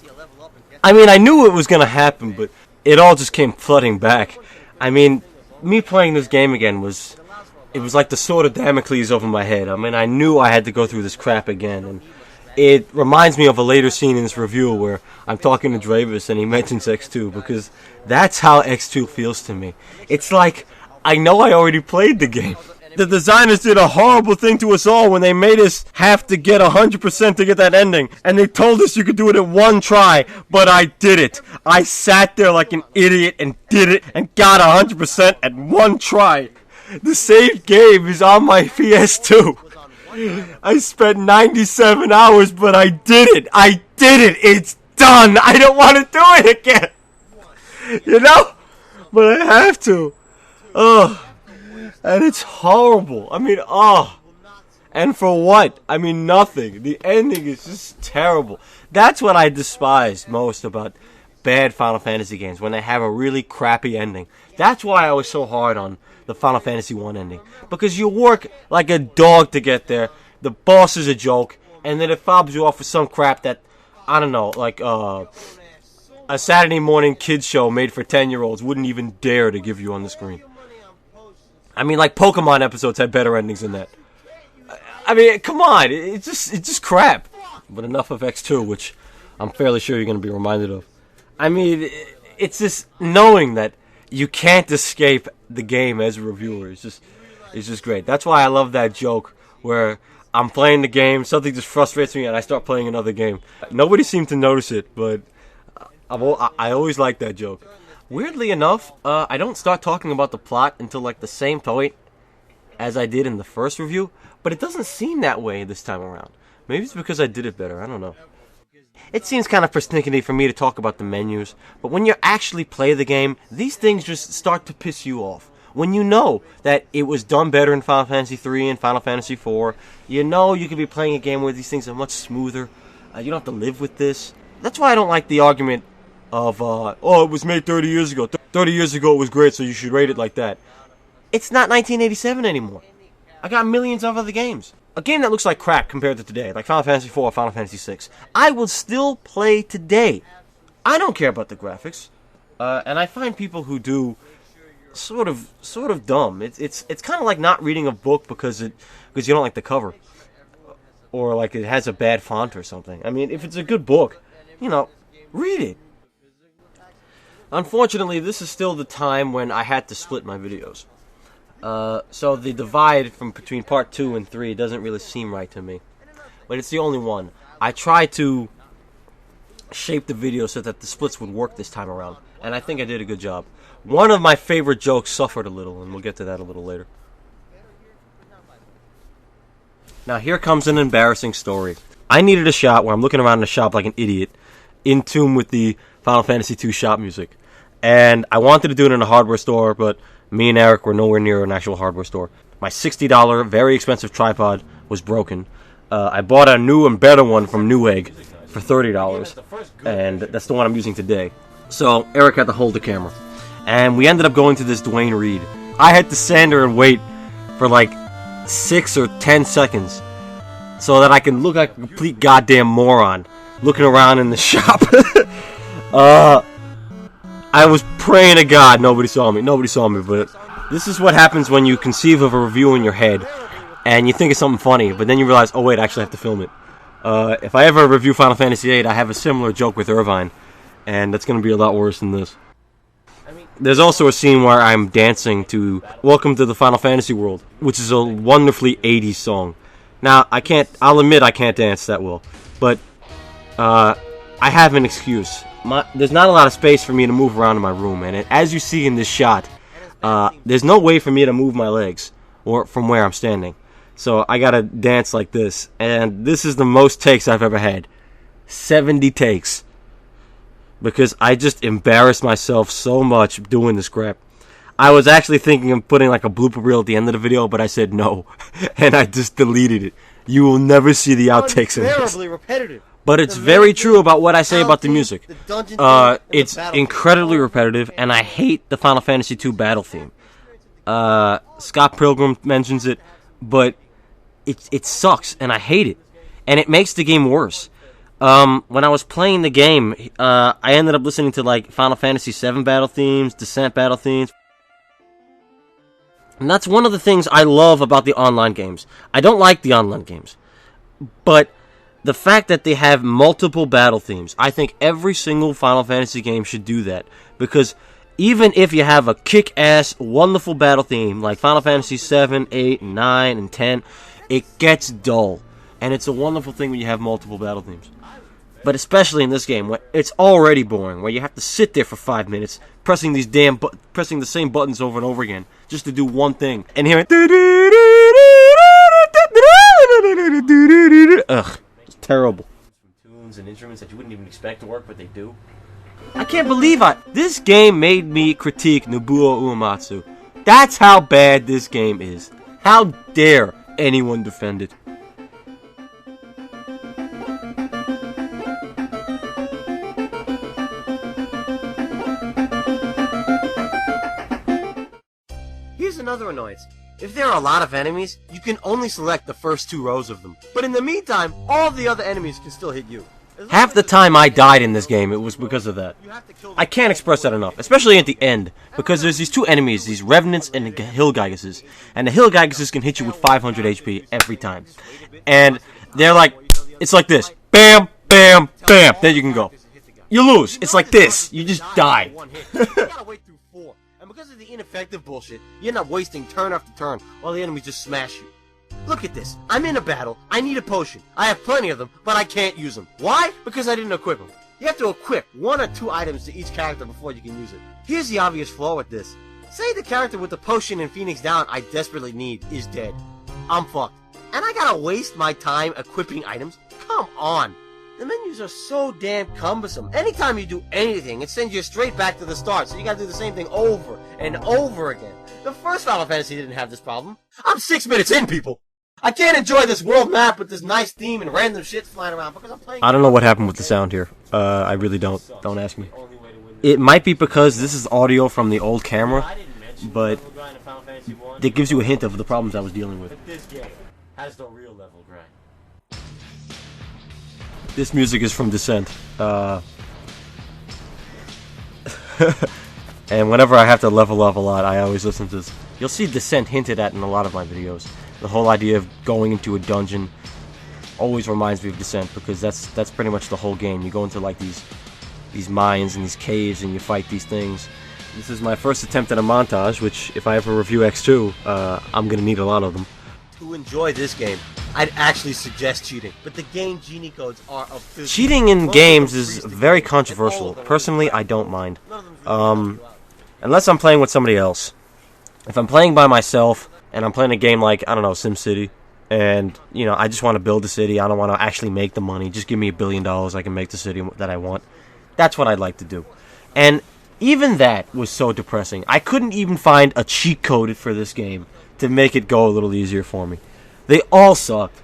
I knew it was gonna happen, but it all just came flooding back. I mean, me playing this game again was like the sword of Damocles over my head. I mean, I knew I had to go through this crap again, and it reminds me of a later scene in this review where I'm talking to Dravis and he mentions X2, because that's how X2 feels to me. It's like, I know I already played the game. The designers did a horrible thing to us all when they made us have to get 100% to get that ending. And they told us you could do it in one try, but I did it. I sat there like an idiot and did it and got 100% at one try. The saved game is on my PS2. I spent 97 hours, but I did it. I did it. It's done. I don't want to do it again. You know? But I have to. Ugh. And it's horrible. I mean, and for what? I mean, nothing. The ending is just terrible. That's what I despise most about bad Final Fantasy games, when they have a really crappy ending. That's why I was so hard on the Final Fantasy 1 ending. Because you work like a dog to get there, the boss is a joke, and then it fobs you off with some crap that, I don't know, like a Saturday morning kids show made for 10-year-olds wouldn't even dare to give you on the screen. I mean, like, Pokemon episodes had better endings than that. I mean, come on, it's just crap. But enough of X2, which I'm fairly sure you're going to be reminded of. I mean, it's just knowing that you can't escape the game as a reviewer. It's just great. That's why I love that joke where I'm playing the game, something just frustrates me, and I start playing another game. Nobody seemed to notice it, but I always like that joke. Weirdly enough, I don't start talking about the plot until like the same point as I did in the first review, but it doesn't seem that way this time around. Maybe it's because I did it better, I don't know. It seems kind of persnickety for me to talk about the menus, but when you actually play the game, these things just start to piss you off. When you know that it was done better in Final Fantasy III and Final Fantasy IV, you know you could be playing a game where these things are much smoother, you don't have to live with this. That's why I don't like the argument of, it was made 30 years ago. 30 years ago it was great, so you should rate it like that. It's not 1987 anymore. I got millions of other games. A game that looks like crap compared to today, like Final Fantasy IV or Final Fantasy VI, I will still play today. I don't care about the graphics. And I find people who do sort of dumb. It's kind of like not reading a book because you don't like the cover. Or like it has a bad font or something. I mean, if it's a good book, read it. Unfortunately, this is still the time when I had to split my videos. So the divide between part 2 and 3 doesn't really seem right to me. But it's the only one. I tried to shape the video so that the splits would work this time around. And I think I did a good job. One of my favorite jokes suffered a little, and we'll get to that a little later. Now here comes an embarrassing story. I needed a shot where I'm looking around in the shop like an idiot, in tune with the Final Fantasy II shop music. And I wanted to do it in a hardware store, but me and Eric were nowhere near an actual hardware store. My $60, very expensive tripod was broken. I bought a new and better one from Newegg for $30, and that's the one I'm using today. So Eric had to hold the camera, and we ended up going to this Dwayne Reed. I had to stand there and wait for like 6 or 10 seconds so that I can look like a complete goddamn moron looking around in the shop. I was praying to God nobody saw me, but this is what happens when you conceive of a review in your head and you think it's something funny, but then you realize, oh wait, I actually have to film it. If I ever review Final Fantasy VIII, I have a similar joke with Irvine, and that's going to be a lot worse than this. There's also a scene where I'm dancing to Welcome to the Final Fantasy World, which is a wonderfully 80s song. Now, I'll admit I can't dance that well, but I have an excuse. There's not a lot of space for me to move around in my room, and as you see in this shot, there's no way for me to move my legs or from where I'm standing. So I gotta dance like this, and this is the most takes I've ever had. 70 takes. Because I just embarrassed myself so much doing this crap. I was actually thinking of putting like a blooper reel at the end of the video, but I said no. And I just deleted it. You will never see the outtakes in this. Unbearably repetitive. But it's very true about what I say about the music. It's incredibly repetitive, and I hate the Final Fantasy II battle theme. Scott Pilgrim mentions it, but it sucks, and I hate it. And it makes the game worse. When I was playing the game, I ended up listening to like Final Fantasy VII battle themes, Descent battle themes. And that's one of the things I love about the online games. I don't like the online games, but the fact that they have multiple battle themes, I think every single Final Fantasy game should do that. Because even if you have a kick-ass, wonderful battle theme, like Final Fantasy VII, 8, 9, and 10, it gets dull. And it's a wonderful thing when you have multiple battle themes. But especially in this game, where it's already boring, where you have to sit there for 5 minutes, pressing pressing the same buttons over and over again, just to do one thing, and hearing ugh, it's terrible. Tunes and instruments that you wouldn't even expect to work, but they do. I can't believe this game made me critique Nobuo Uematsu. That's how bad this game is. How dare anyone defend it? Here's another annoyance. If there are a lot of enemies, you can only select the first 2 rows of them. But in the meantime, all the other enemies can still hit you. Half the time I died in this game, it was because of that. I can't express that enough, especially at the end, because there's these 2 enemies, these Revenants and the Hill Gygases. And the Hill Gygases can hit you with 500 HP every time. And they're like, it's like this. Bam, bam, bam. Then you can go. You lose. It's like this. You just die. And because of the ineffective bullshit, you end up wasting turn after turn while the enemies just smash you. Look at this. I'm in a battle. I need a potion. I have plenty of them, but I can't use them. Why? Because I didn't equip them. You have to equip 1 or 2 items to each character before you can use it. Here's the obvious flaw with this. Say the character with the potion and Phoenix Down I desperately need is dead. I'm fucked. And I gotta waste my time equipping items? Come on. The menus are so damn cumbersome. Anytime you do anything, it sends you straight back to the start, so you gotta do the same thing over and over again. The first Final Fantasy didn't have this problem. I'm 6 minutes in, people! I can't enjoy this world map with this nice theme and random shit flying around because I'm playing... I don't know what happened with the sound here. I really don't. Don't ask me. It might be because this is audio from the old camera, but it gives you a hint of the problems I was dealing with. This game has the real level grind. This music is from Descent. And whenever I have to level up a lot, I always listen to this. You'll see Descent hinted at in a lot of my videos. The whole idea of going into a dungeon always reminds me of Descent, because that's pretty much the whole game. You go into like these mines and these caves and you fight these things. This is my first attempt at a montage, which if I ever review X2, I'm gonna need a lot of them. To enjoy this game, I'd actually suggest cheating, but the game genie codes are abysmal. Cheating in games is very controversial. Personally, I don't mind. Unless I'm playing with somebody else. If I'm playing by myself, and I'm playing a game like, I don't know, SimCity, and, you know, I just want to build a city, I don't want to actually make the money, just give me $1 billion, I can make the city that I want. That's what I'd like to do. And even that was so depressing. I couldn't even find a cheat code for this game to make it go a little easier for me. They all sucked.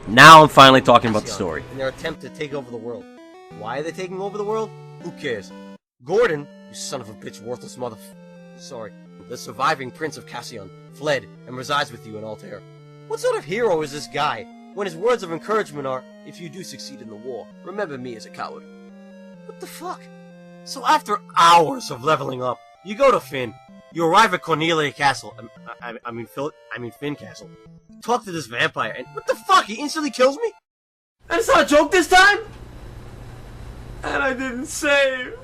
Now I'm finally talking about the story. In their attempt to take over the world. Why are they taking over the world? Who cares? Gordon, you son of a bitch, worthless Sorry. The surviving Prince of Cassian fled and resides with you in Altair. What sort of hero is this guy when his words of encouragement are, if you do succeed in the war, remember me as a coward? What the fuck? So after hours of leveling up, you go to Finn. You arrive at Cornelia Castle. I mean Finn Castle. Talk to this vampire, and what the fuck? He instantly kills me? And it's not a joke this time? And I didn't save.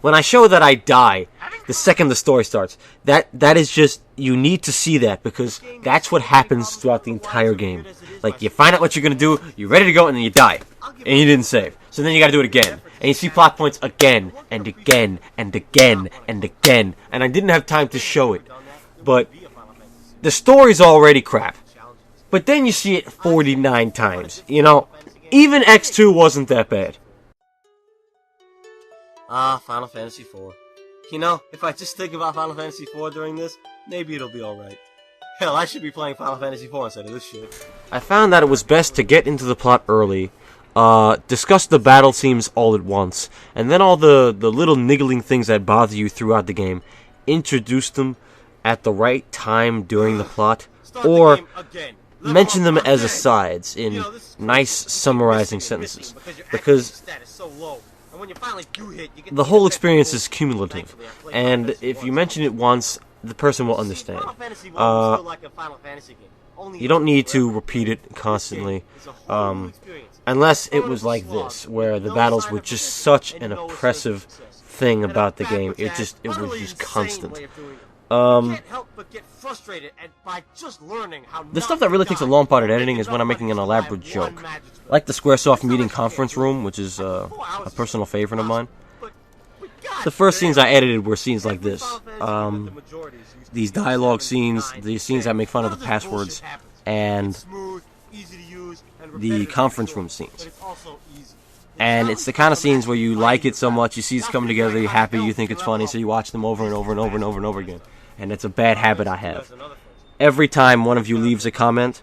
When I show that I die the second the story starts, that is just, you need to see that, because that's what happens throughout the entire game. Like, you find out what you're gonna do, you're ready to go, and then you die. And you didn't save. So then you gotta do it again. And you see plot points again, and again, and again, and again. And I didn't have time to show it. But the story's already crap. But then you see it 49 times. You know, even X2 wasn't that bad. Final Fantasy IV. You know, if I just think about Final Fantasy IV during this, maybe it'll be alright. Hell, I should be playing Final Fantasy IV instead of this shit. I found that it was best to get into the plot early, discuss the battle themes all at once, and then all the little niggling things that bother you throughout the game, introduce them at the right time during the plot, or mention them as asides in nice summarizing sentences, because the whole experience is cumulative, and if you mention it once, the person will understand. You don't need to repeat it constantly, unless it was like this, where the battles were just such an oppressive thing about the game. It was just constant. The stuff that really takes a long part at editing is when I'm making an elaborate joke. Like the Squaresoft meeting conference room, which is a personal favorite of mine. The first scenes I edited were scenes like this. These dialogue scenes, these scenes that make fun of the passwords, and the conference room scenes. And it's the kind of scenes where you like it so much, you see it's coming together, you're happy, you think it's funny, so you watch them over and over and over and over and over again. And it's a bad habit I have. Every time one of you leaves a comment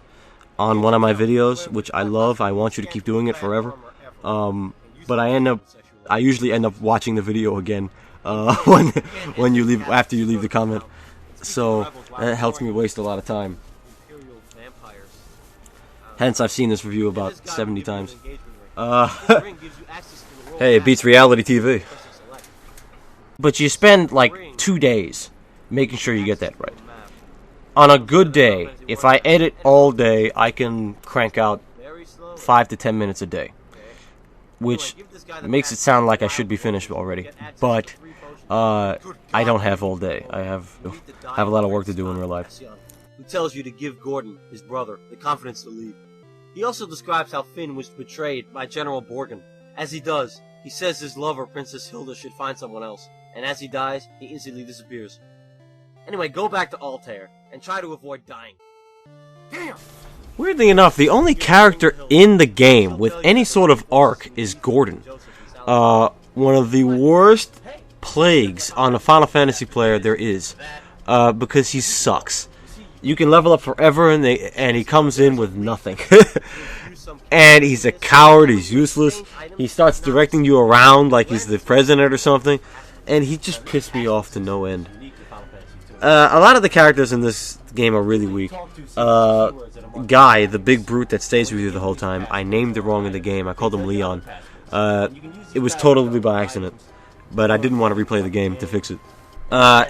on one of my videos, which I love, I want you to keep doing it forever. But I usually end up watching the video again when you leave, after you leave the comment. So that helps me waste a lot of time. Hence, I've seen this review about 70 times. Hey, it beats reality TV. But you spend like 2 days making sure you get that right. On a good day, if I edit all day, I can crank out 5 to 10 minutes a day, which makes it sound like I should be finished already. But I don't have all day. I have a lot of work to do in real life. Who tells you to give Gordon, his brother, the confidence to leave. He also describes how Finn was betrayed by General Borgen. As he does, he says his lover, Princess Hilda, should find someone else. And as he dies, he instantly disappears. Anyway, go back to Altair, and try to avoid dying. Damn! Weirdly enough, the only character in the game with any sort of arc is Gordon. One of the worst plagues on a Final Fantasy player there is. Because he sucks. You can level up forever, and he comes in with nothing. And he's a coward, he's useless. He starts directing you around like he's the president or something. And he just pissed me off to no end. A lot of the characters in this game are really weak. Guy, the big brute that stays with you the whole time, I named it wrong in the game. I called him Leon. It was totally by accident. But I didn't want to replay the game to fix it.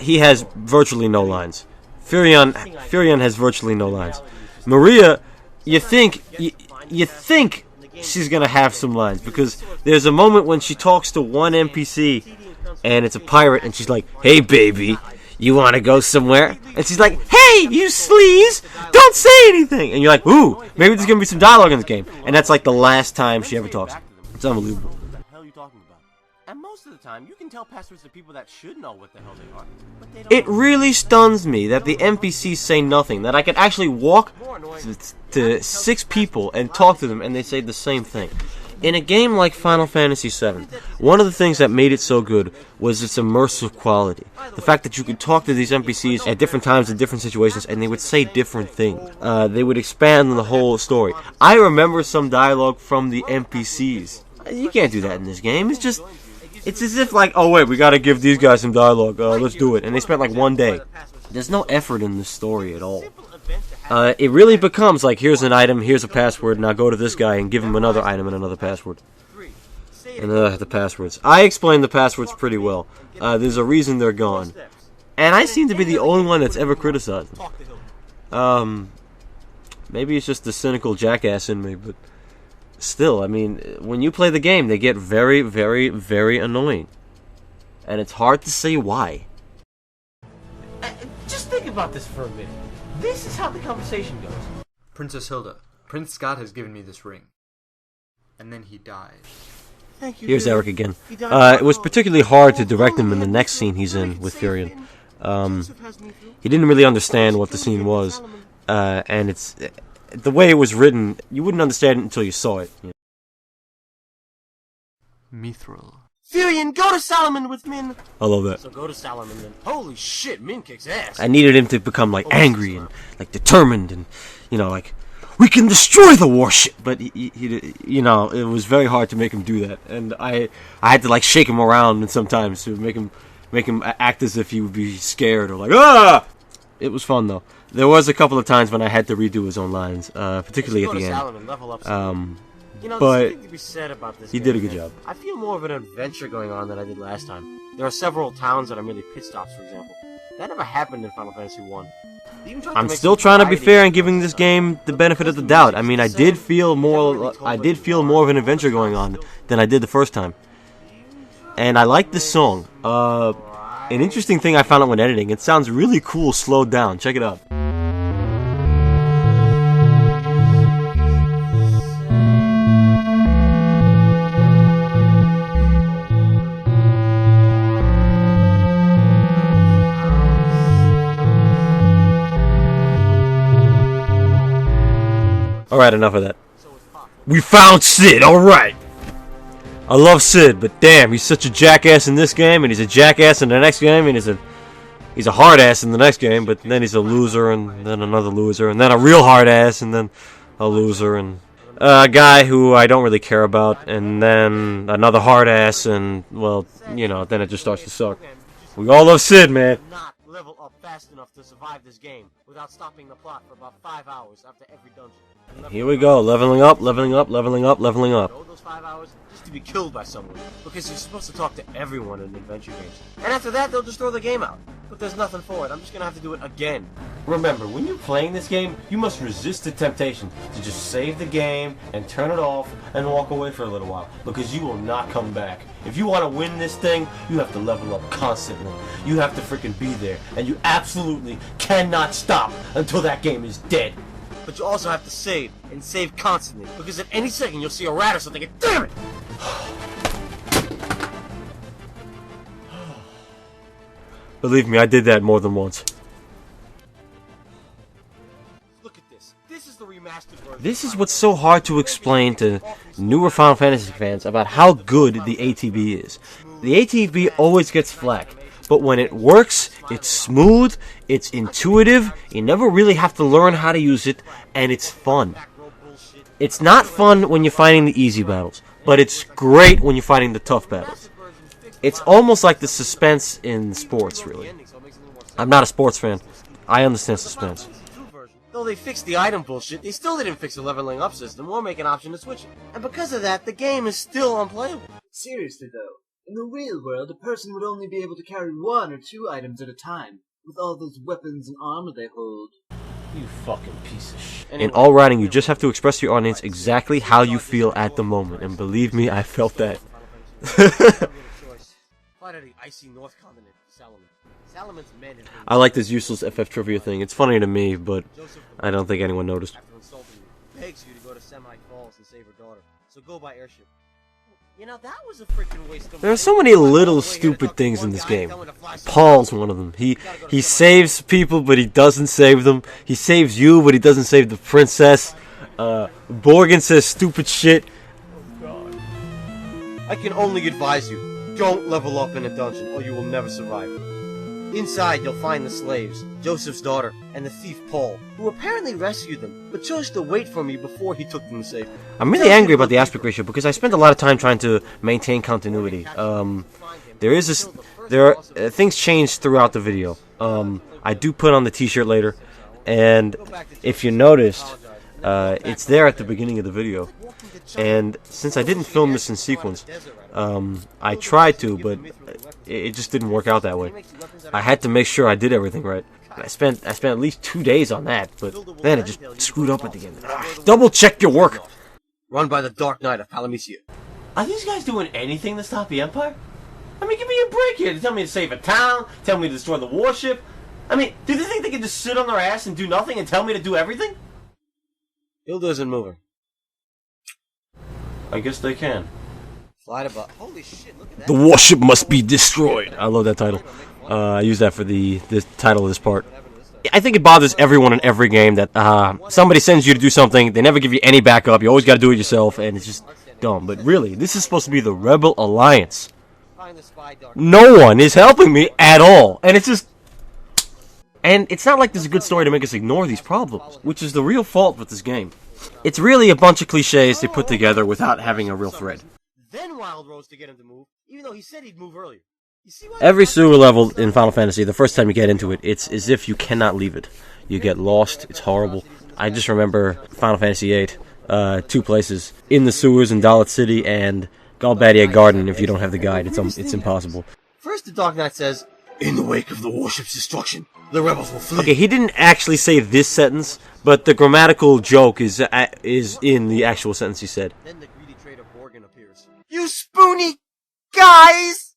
He has virtually no lines. Furion has virtually no lines. Maria, you think she's gonna have some lines, because there's a moment when she talks to one NPC, and it's a pirate, and she's like, "Hey baby, you wanna go somewhere?" And she's like, "Hey, you sleaze, don't say anything." And you're like, "Ooh, maybe there's gonna be some dialogue in this game." And that's like the last time she ever talks. It's unbelievable. What the hell are you talking about? And most of the time, you can tell passwords to people that should know what the hell they are, but they don't. It really stuns me that the NPCs say nothing, that I could actually walk to 6 people and talk to them, and they say the same thing. In a game like Final Fantasy VII, one of the things that made it so good was its immersive quality. The fact that you could talk to these NPCs at different times in different situations, and they would say different things. They would expand on the whole story. I remember some dialogue from the NPCs. You can't do that in this game. It's as if like, oh wait, we gotta give these guys some dialogue. Let's do it. And they spent like one day. There's no effort in this story at all. It really becomes like, here's an item, here's a password, now go to this guy and give him another item and another password. And the passwords. I explained the passwords pretty well. There's a reason they're gone. And I seem to be the only one that's ever criticized them. Maybe it's just the cynical jackass in me, but still, I mean, when you play the game, they get very, very, very annoying. And it's hard to say why. Just think about this for a minute. This is how the conversation goes. Princess Hilda, Prince Scott has given me this ring. And then he died. Thank you. Here's Eric again. It was particularly hard to direct him in the next scene he's in with Furion. He didn't really understand what the scene was. And it's the way it was written, you wouldn't understand it until you saw it. You know? Mithril. Furion, go to Solomon with Min. I love that. So go to Solomon then. Holy shit, Min kicks ass. I needed him to become like angry and like determined and, you know, like, we can destroy the warship. But he you know, it was very hard to make him do that, and I had to like shake him around and sometimes to make him act as if he would be scared or like, ah. It was fun though. There was a couple of times when I had to redo his own lines, particularly at the end. You know, but there's something to be said about this he game, did a good man. job. I feel more of an adventure going on than I did last time. There are several towns that are merely pit stops, for example. That never happened in Final Fantasy 1. I'm still trying to be fair and giving this game the benefit of the doubt. I mean, I did feel more of an adventure going on than I did the first time. And I like this song. An interesting thing I found out when editing, it sounds really cool slowed down. Check it out. Alright, enough of that. We found Sid, alright! I love Sid, but damn, he's such a jackass in this game, and he's a jackass in the next game, and he's a hard ass in the next game, but then he's a loser, and then another loser, and then a real hard ass, and then a loser, and a guy who I don't really care about, and then another hard ass, and, well, you know, then it just starts to suck. We all love Sid, man. Not level up fast enough to survive this game without stopping the plot for about 5 hours after every dungeon. Here we go, leveling up, leveling up, leveling up, leveling up. All those 5 hours just to be killed by someone, because you're supposed to talk to everyone in adventure games. And after that, they'll just throw the game out. But there's nothing for it. I'm just gonna have to do it again. Remember, when you're playing this game, you must resist the temptation to just save the game and turn it off and walk away for a little while, because you will not come back. If you want to win this thing, you have to level up constantly. You have to freaking be there, and you absolutely cannot stop until that game is dead. But you also have to save, and save constantly, because at any second you'll see a rat or something, and damn it! Believe me, I did that more than once. Look at this. This is the remastered version. This is what's so hard to explain to newer Final Fantasy fans about how good the ATB is. The ATB always gets flack, but when it works, it's smooth, it's intuitive, you never really have to learn how to use it, and it's fun. It's not fun when you're fighting the easy battles, but it's great when you're fighting the tough battles. It's almost like the suspense in sports, really. I'm not a sports fan. I understand suspense. Though they fixed the item bullshit, they still didn't fix the leveling up system or make an option to switch it. And because of that, the game is still unplayable. Seriously though, in the real world, a person would only be able to carry 1 or 2 items at a time, with all those weapons and armor they hold. You fucking piece of shit. In all writing, you just have to express to your audience exactly how you feel at the moment, and believe me, I felt that. Fly to the icy North Continent, Solomon. Solomon's men have been I like this useless FF trivia thing. It's funny to me, but I don't think anyone noticed. after insulting you, begs you to go to Semite Falls and save her daughter. So go by airship. You know, that was a freaking waste of There are money. so many little stupid things in this game. Paul's one of them. He saves people, but he doesn't save them. He saves you, but he doesn't save the princess. Borgin says stupid shit. I can only advise you, don't level up in a dungeon or you will never survive. Inside, you'll find the slaves, Joseph's daughter, and the thief Paul, who apparently rescued them, but chose to wait for me before he took them to safety. I'm really angry about the aspect ratio because I spent a lot of time trying to maintain continuity. There are things change throughout the video. I do put on the t-shirt later, and if you noticed, it's there at the beginning of the video. And since I didn't film this in sequence, I tried to, but it just didn't work out that way. I had to make sure I did everything right. I spent at least 2 days on that, but then it just screwed up at the end. Double check your work! Run by the Dark Knight of Palamisia. Are these guys doing anything to stop the Empire? I mean, give me a break here. They tell me to save a town, tell me to destroy the warship. I mean, do they think they can just sit on their ass and do nothing and tell me to do everything? Hilda isn't moving. I guess they can. Fly to Holy shit, look at that. The warship must be destroyed. I love that title. I use that for the title of this part. I think it bothers everyone in every game that somebody sends you to do something, they never give you any backup, you always got to do it yourself, and it's just dumb. But really, this is supposed to be the Rebel Alliance. No one is helping me at all, and it's just... And it's not like there's a good story to make us ignore these problems, which is the real fault with this game. It's really a bunch of cliches they put together without having a real thread. Then Wild rose to get him to move, even though he said he'd move earlier. Every sewer level in Final Fantasy, the first time you get into it, it's as if you cannot leave it. You get lost, it's horrible. I just remember Final Fantasy VIII, 2 places, in the sewers in Dalit City and Galbadia Garden. If you don't have the guide, it's impossible. First the Dark Knight says, "In the wake of the warship's destruction, the rebels will flee." Okay, he didn't actually say this sentence, but the grammatical joke is in the actual sentence he said. Then the greedy trader Borgin appears. You spoony guys!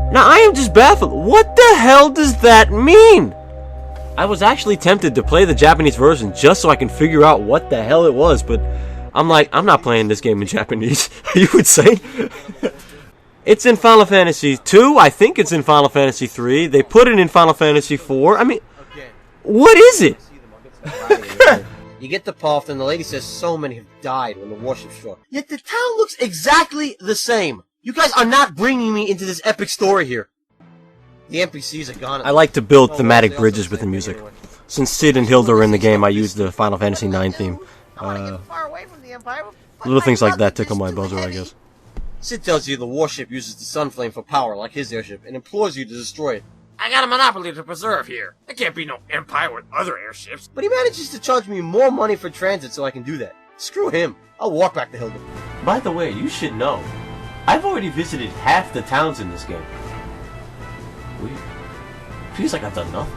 Now, I am just baffled. What the hell does that mean? I was actually tempted to play the Japanese version just so I can figure out what the hell it was, but I'm like, I'm not playing this game in Japanese. You would say? It's in Final Fantasy II. I think it's in Final Fantasy III. They put it in Final Fantasy IV. I mean, what is it? You get to Palth and the lady says so many have died when the warship struck. Yet the town looks exactly the same. You guys are not bringing me into this epic story here. The NPCs are gone. I like to build thematic bridges with the music. Since Sid and Hilda are in the game, I use the Final Fantasy IX theme. Little things like that tickle my buzzer, I guess. Sid tells you the warship uses the Sunflame for power, like his airship, and implores you to destroy it. I got a monopoly to preserve here. There can't be no empire with other airships. But he manages to charge me more money for transit so I can do that. Screw him. I'll walk back to Hilda. By the way, you should know, I've already visited half the towns in this game. Weird. Feels like I've done nothing.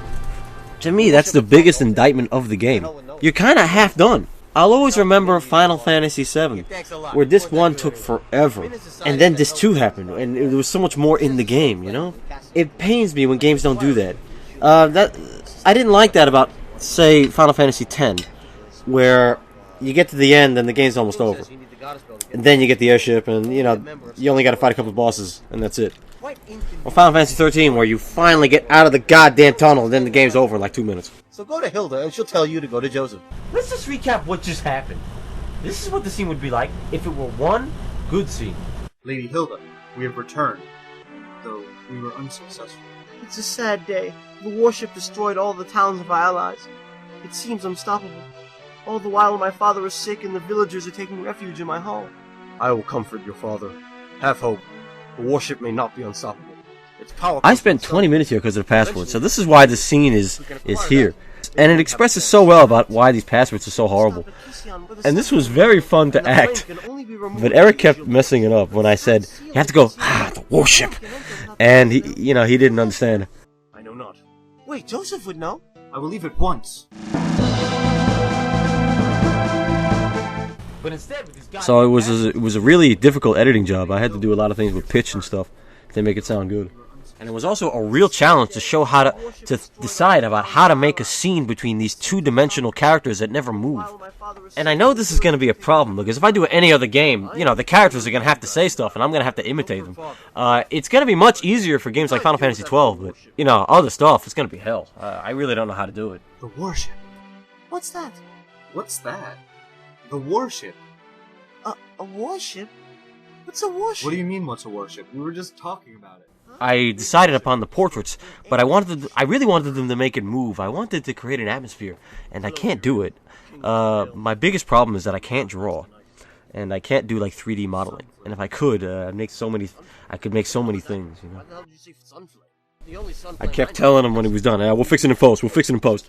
To me, that's the biggest indictment of the game. You're kinda half done. I'll always remember Final Fantasy VII, where Disc 1 took forever, and then Disc 2 happened, and there was so much more in the game, you know? It pains me when games don't do that. I didn't like that about, say, Final Fantasy X, where you get to the end and the game's almost over. And then you get the airship, and, you know, you only gotta fight a couple of bosses, and that's it. Or Final Fantasy XIII, where you finally get out of the goddamn tunnel, and then the game's over in like 2 minutes. So go to Hilda, and she'll tell you to go to Joseph. Let's just recap what just happened. This is what the scene would be like if it were one good scene. Lady Hilda, we have returned, though we were unsuccessful. It's a sad day. The warship destroyed all the towns of our allies. It seems unstoppable. All the while my father is sick and the villagers are taking refuge in my hall. I will comfort your father. Have hope. The warship may not be unstoppable. Its power. I spent 20 minutes here because of the password, so this is why the scene is here. And it expresses so well about why these passwords are so horrible. And this was very fun to act. But Eric kept messing it up when I said, you have to go, the warship. And he didn't understand. I know not. Wait, Joseph would know? I will leave at once. But instead, so it was a really difficult editing job. I had to do a lot of things with pitch and stuff to make it sound good. And it was also a real challenge to show how to decide about how to make a scene between these two-dimensional characters that never move. And I know this is going to be a problem, because if I do any other game, the characters are going to have to say stuff, and I'm going to have to imitate them. It's going to be much easier for games like Final Fantasy XII, but, other stuff, it's going to be hell. I really don't know how to do it. The warship. What's that? What's that? The warship. A warship? What's a worship? What do you mean, what's a worship? We were just talking about it. I decided upon the portraits, but I really wanted them to make it move. I wanted to create an atmosphere, and I can't do it. My biggest problem is that I can't draw, and I can't do like 3D modeling. And if I could, I could make so many things. You know. I kept telling him when he was done, "We'll fix it in post. We'll fix it in post."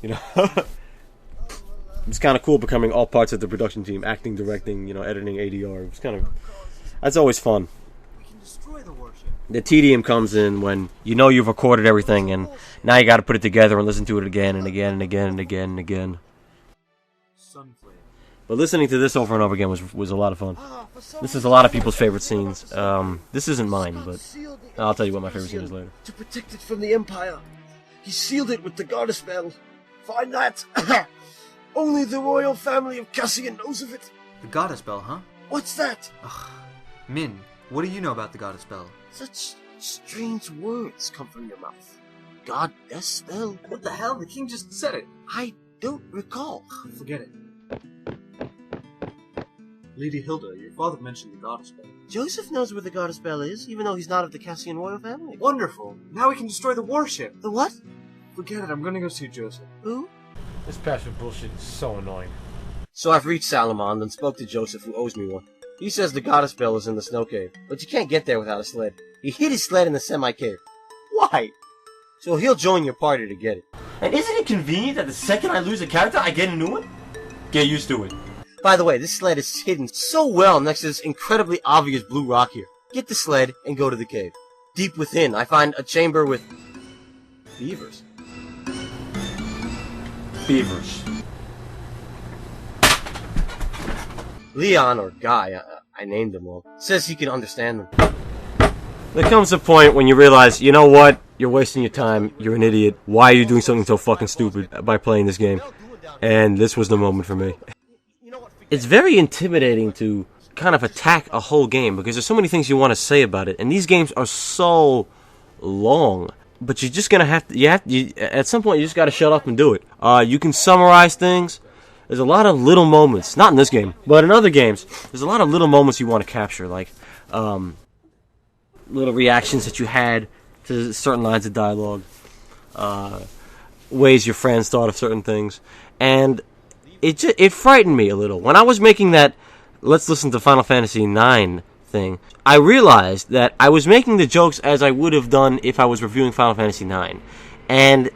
You know. It's kind of cool becoming all parts of the production team, acting, directing, editing, ADR. It's that's always fun. The tedium comes in when you've recorded everything and now you got to put it together and listen to it again and again and again and again and again. But listening to this over and over again was a lot of fun. This is a lot of people's favorite scenes. This isn't mine, but I'll tell you what my favorite scene is later. To protect it from the Empire. He sealed it with the Garter spell. Find that. Only the royal family of Cassian knows of it. The goddess spell, huh? What's that? Ugh. Min, what do you know about the goddess spell? Such strange words come from your mouth. Goddess spell? What the hell? The king just said it. I don't recall. Forget it. Lady Hilda, your father mentioned the goddess spell. Joseph knows where the Garter spell is, even though he's not of the Cassian royal family. Wonderful. Now we can destroy the warship. The what? Forget it. I'm gonna go see Joseph. Who? This password bullshit is so annoying. So I've reached Salamand and spoke to Joseph, who owes me one. He says the Goddess Bell is in the snow cave, but you can't get there without a sled. He hid his sled in the semi-cave. Why? So he'll join your party to get it. And isn't it convenient that the second I lose a character, I get a new one? Get used to it. By the way, this sled is hidden so well next to this incredibly obvious blue rock here. Get the sled and go to the cave. Deep within, I find a chamber with beavers. Beavers. Leon, or Guy, I named them all, says he can understand them. There comes a point when you realize, you know what? You're wasting your time. You're an idiot. Why are you doing something so fucking stupid by playing this game? And this was the moment for me. It's very intimidating to kind of attack a whole game because there's so many things you want to say about it, and these games are so long. But you're just gonna have to. At some point, you just gotta shut up and do it. You can summarize things. There's a lot of little moments, not in this game, but in other games. There's a lot of little moments you want to capture, like little reactions that you had to certain lines of dialogue, ways your friends thought of certain things, and it frightened me a little when I was making that. Let's listen to Final Fantasy IX thing. I realized that I was making the jokes as I would have done if I was reviewing Final Fantasy IX. And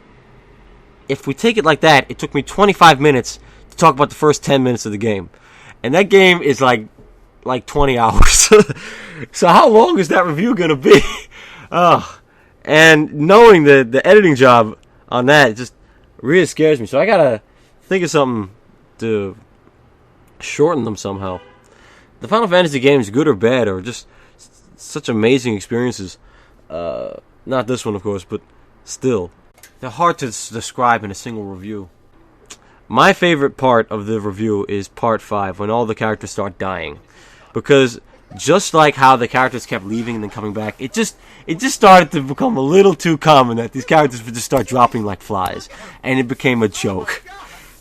if we take it like that, it took me 25 minutes to talk about the first 10 minutes of the game. And that game is like 20 hours. So how long is that review going to be? And knowing the editing job on that, it just really scares me. So I got to think of something to shorten them somehow. The Final Fantasy games, good or bad, are just such amazing experiences. Not this one, of course, but still. They're hard to describe in a single review. My favorite part of the review is part 5, when all the characters start dying. Because just like how the characters kept leaving and then coming back, it just started to become a little too common that these characters would just start dropping like flies. And it became a joke.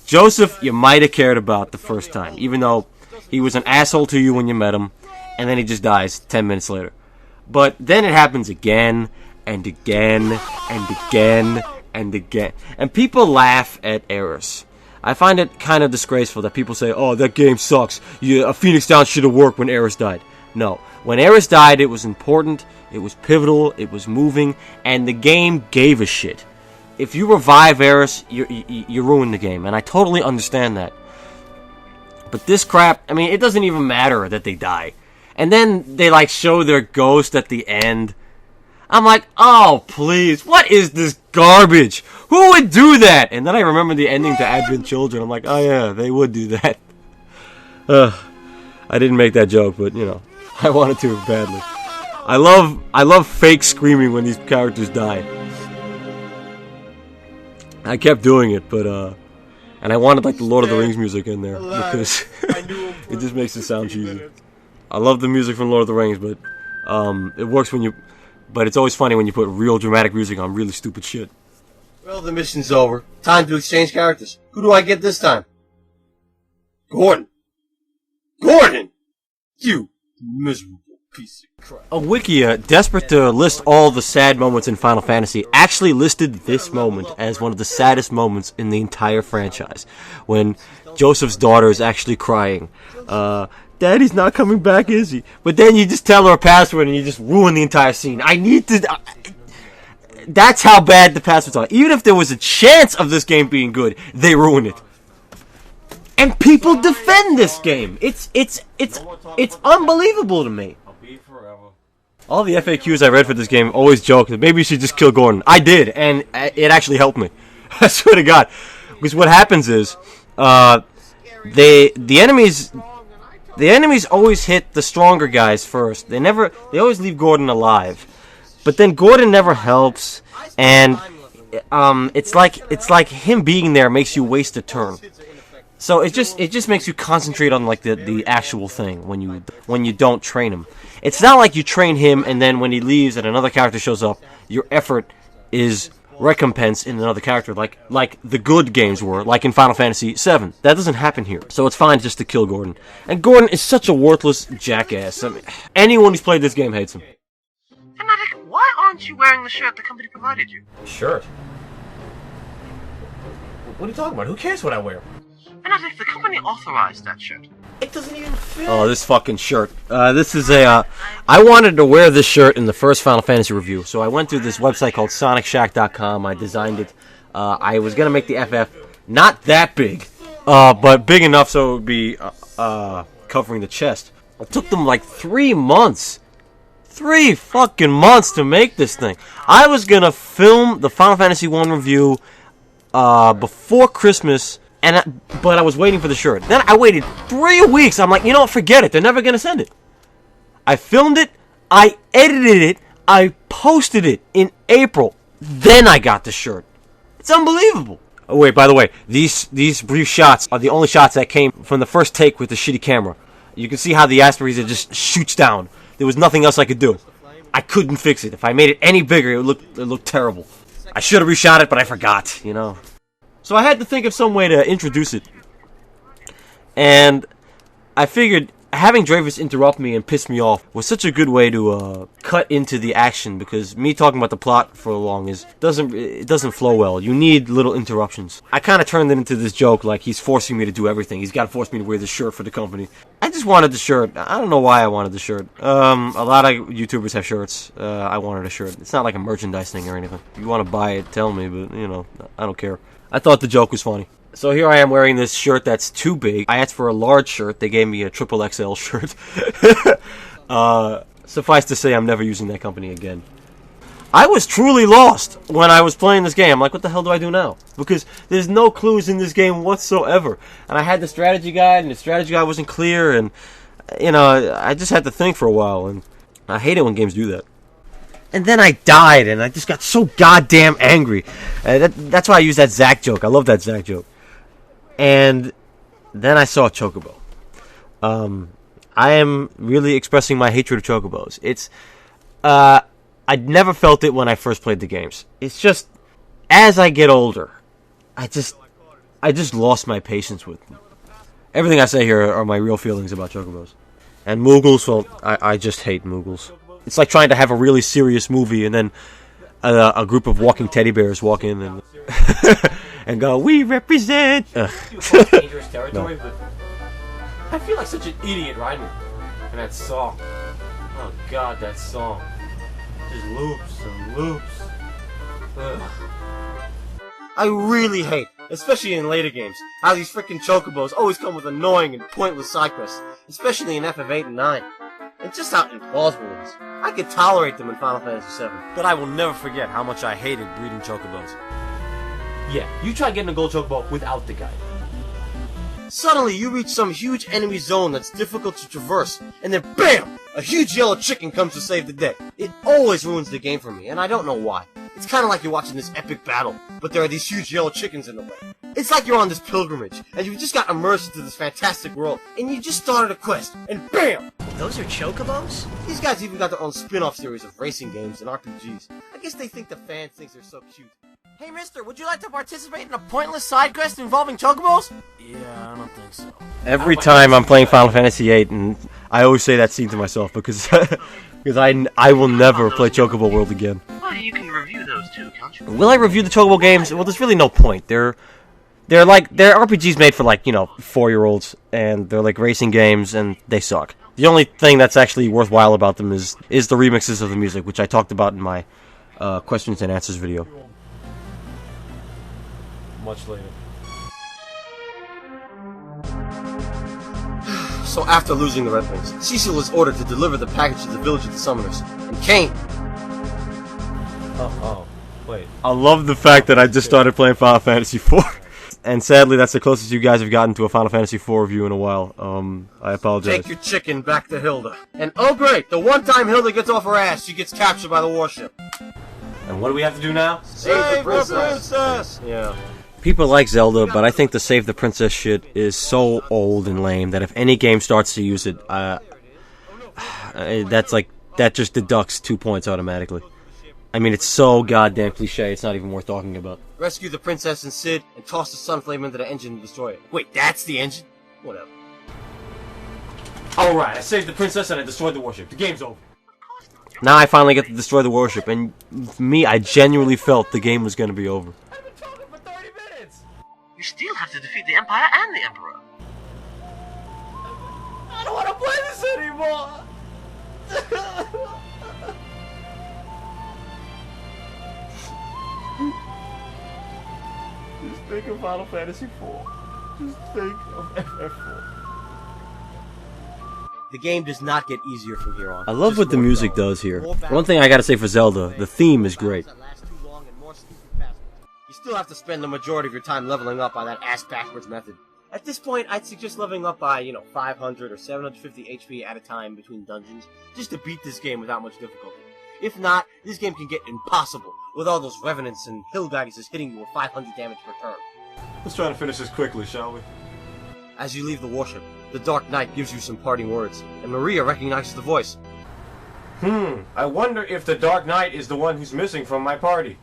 Joseph, you might have cared about the first time, even though he was an asshole to you when you met him, and then he just dies 10 minutes later. But then it happens again, and again, and again, and again. And people laugh at Eris. I find it kind of disgraceful that people say, oh, that game sucks. A Phoenix Down should have worked when Eris died. No. When Eris died, it was important, it was pivotal, it was moving, and the game gave a shit. If you revive Eris, you ruin the game, and I totally understand that. But this crap, I mean, it doesn't even matter that they die. And then they, show their ghost at the end. I'm like, oh, please, what is this garbage? Who would do that? And then I remember the ending to Advent Children. I'm like, oh, yeah, they would do that. I didn't make that joke, but, I wanted to badly. I love fake screaming when these characters die. I kept doing it, but, and I wanted, the Lord of the Rings music in there, because it just makes it sound cheesy. I love the music from Lord of the Rings, but, it works but it's always funny when you put real dramatic music on really stupid shit. Well, the mission's over. Time to exchange characters. Who do I get this time? Gordon! Gordon! You miserable piece of crap. A Wikia, desperate to list all the sad moments in Final Fantasy, actually listed this moment as one of the saddest moments in the entire franchise. When Joseph's daughter is actually crying. Daddy's not coming back, is he? But then you just tell her a password and you just ruin the entire scene. That's how bad the passwords are. Even if there was a chance of this game being good, they ruin it. And people defend this game. It's unbelievable to me. All the FAQs I read for this game always joke that maybe you should just kill Gordon. I did, and it actually helped me. I swear to God. Because what happens is, the enemies always hit the stronger guys first. They always leave Gordon alive. But then Gordon never helps, and it's like him being there makes you waste a turn. So it just makes you concentrate on like the actual thing when you don't train him. It's not like you train him and then when he leaves and another character shows up, your effort is recompensed in another character like the good games were, like in Final Fantasy VII. That doesn't happen here. So it's fine just to kill Gordon. And Gordon is such a worthless jackass. I mean, anyone who's played this game hates him. Fanatic, why aren't you wearing the shirt the company provided you? Shirt? What are you talking about? Who cares what I wear? Fanatic, the company authorized that shirt. It doesn't even fit. Oh, this fucking shirt. This is I wanted to wear this shirt in the first Final Fantasy review, so I went to this website called SonicShack.com. I designed it. I was going to make the FF not that big, but big enough so it would be covering the chest. It took them like 3 months. 3 fucking months to make this thing. I was going to film the Final Fantasy 1 review before Christmas, but I was waiting for the shirt. Then I waited 3 weeks. I'm like, you know what, forget it. They're never going to send it. I filmed it. I edited it. I posted it in April. Then I got the shirt. It's unbelievable. Oh, wait, by the way, these brief shots are the only shots that came from the first take with the shitty camera. You can see how the aspect ratio just shoots down. There was nothing else I could do. I couldn't fix it. If I made it any bigger, it looked terrible. I should have reshot it, but I forgot, you know. So I had to think of some way to introduce it. And I figured having Dravis interrupt me and piss me off was such a good way to cut into the action, because me talking about the plot for long doesn't flow well. You need little interruptions. I kind of turned it into this joke, like he's forcing me to do everything. He's got to force me to wear this shirt for the company. I just wanted the shirt. I don't know why I wanted the shirt. A lot of YouTubers have shirts. I wanted a shirt. It's not like a merchandise thing or anything. If you want to buy it, tell me, but you know, I don't care. I thought the joke was funny. So here I am wearing this shirt that's too big. I asked for a large shirt. They gave me a XXL shirt. Suffice to say, I'm never using that company again. I was truly lost when I was playing this game. I'm like, what the hell do I do now? Because there's no clues in this game whatsoever. And I had the strategy guide, and the strategy guide wasn't clear. And, you know, I just had to think for a while. And I hate it when games do that. And then I died, and I just got so goddamn angry. That's why I use that Zack joke. I love that Zack joke. And then I saw Chocobo. I am really expressing my hatred of Chocobos. I never felt it when I first played the games. It's just, as I get older, I just lost my patience with them. Everything I say here are my real feelings about Chocobos. And Moogles, well, I just hate Moogles. It's like trying to have a really serious movie and then a group of walking teddy bears walk in and and go, "We represent." Dangerous territory, but I feel like such an idiot riding in that song. Oh God, that song just loops and loops. Ugh. I really hate, especially in later games, how these freaking Chocobos always come with annoying and pointless side quests, especially in FF8 and 9. It's just how implausible it is. I could tolerate them in Final Fantasy VII, but I will never forget how much I hated breeding Chocobos. Yeah, you try getting a gold chocobo without the guide. Suddenly, you reach some huge enemy zone that's difficult to traverse, and then BAM! A huge yellow chicken comes to save the day. It always ruins the game for me, and I don't know why. It's kind of like you're watching this epic battle, but there are these huge yellow chickens in the way. It's like you're on this pilgrimage, and you just got immersed into this fantastic world, and you just started a quest, and BAM! Those are Chocobos? These guys even got their own spin-off series of racing games and RPGs. I guess they think the fans think they're so cute. Hey, mister, would you like to participate in a pointless side quest involving chocobos? Yeah, I don't think so. Every time I'm playing Final Fantasy VIII, and I always say that scene to myself because because I will never play Chocobo World again. Well, you can review those too, can't you? Will I review the Chocobo games? Well, there's really no point. They're RPGs made for, like, 4-year-olds, and they're like racing games, and they suck. The only thing that's actually worthwhile about them is the remixes of the music, which I talked about in my questions and answers video. Much later. So after losing the Red Wings, Cecil is ordered to deliver the package to the village of the Summoners, and Kane... Wait. I love the fact that I just started playing Final Fantasy IV. And sadly, that's the closest you guys have gotten to a Final Fantasy IV review in a while. I apologize. Take your chicken back to Hilda. And oh great, the one time Hilda gets off her ass, she gets captured by the warship. And what do we have to do now? Save the princess! Yeah. People like Zelda, but I think the Save the Princess shit is so old and lame that if any game starts to use it, that just deducts 2 points automatically. I mean, it's so goddamn cliche, it's not even worth talking about. Rescue the princess and Sid, and toss the Sunflame into the engine and destroy it. Wait, that's the engine? Whatever. Alright, I saved the princess and I destroyed the warship. The game's over. Now I finally get to destroy the warship, and for me, I genuinely felt the game was gonna be over. I've been talking for 30 minutes! You still have to defeat the Empire and the Emperor. I don't want to play this anymore! Just think of Final Fantasy IV. Just think of FF4. The game does not get easier from here on. I love what the music does here. One thing I gotta say for Zelda, the theme is great. You still have to spend the majority of your time leveling up by that ass-backwards method. At this point, I'd suggest leveling up by, 500 or 750 HP at a time between dungeons, just to beat this game without much difficulty. If not, this game can get impossible, with all those revenants and hill baggages hitting you with 500 damage per turn. Let's try to finish this quickly, shall we? As you leave the warship, the Dark Knight gives you some parting words, and Maria recognizes the voice. I wonder if the Dark Knight is the one who's missing from my party.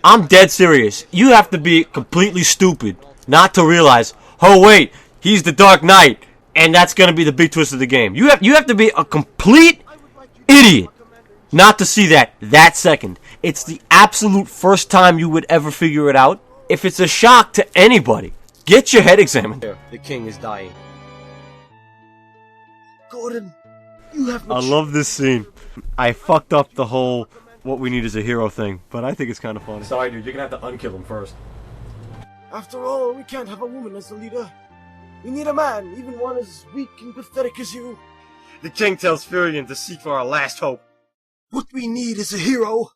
I'm dead serious. You have to be completely stupid not to realize, oh wait, he's the Dark Knight, and that's gonna be the big twist of the game. You have to be a complete idiot not to see that second. It's the absolute first time you would ever figure it out. If it's a shock to anybody, get your head examined. The king is dying. Gordon, you have I love this scene. I fucked up the whole what we need is a hero thing, but I think it's kind of funny. Sorry, dude, you're gonna have to unkill him first. After all, we can't have a woman as the leader. We need a man, even one as weak and pathetic as you. The king tells Furion to seek for our last hope. What we need is a hero.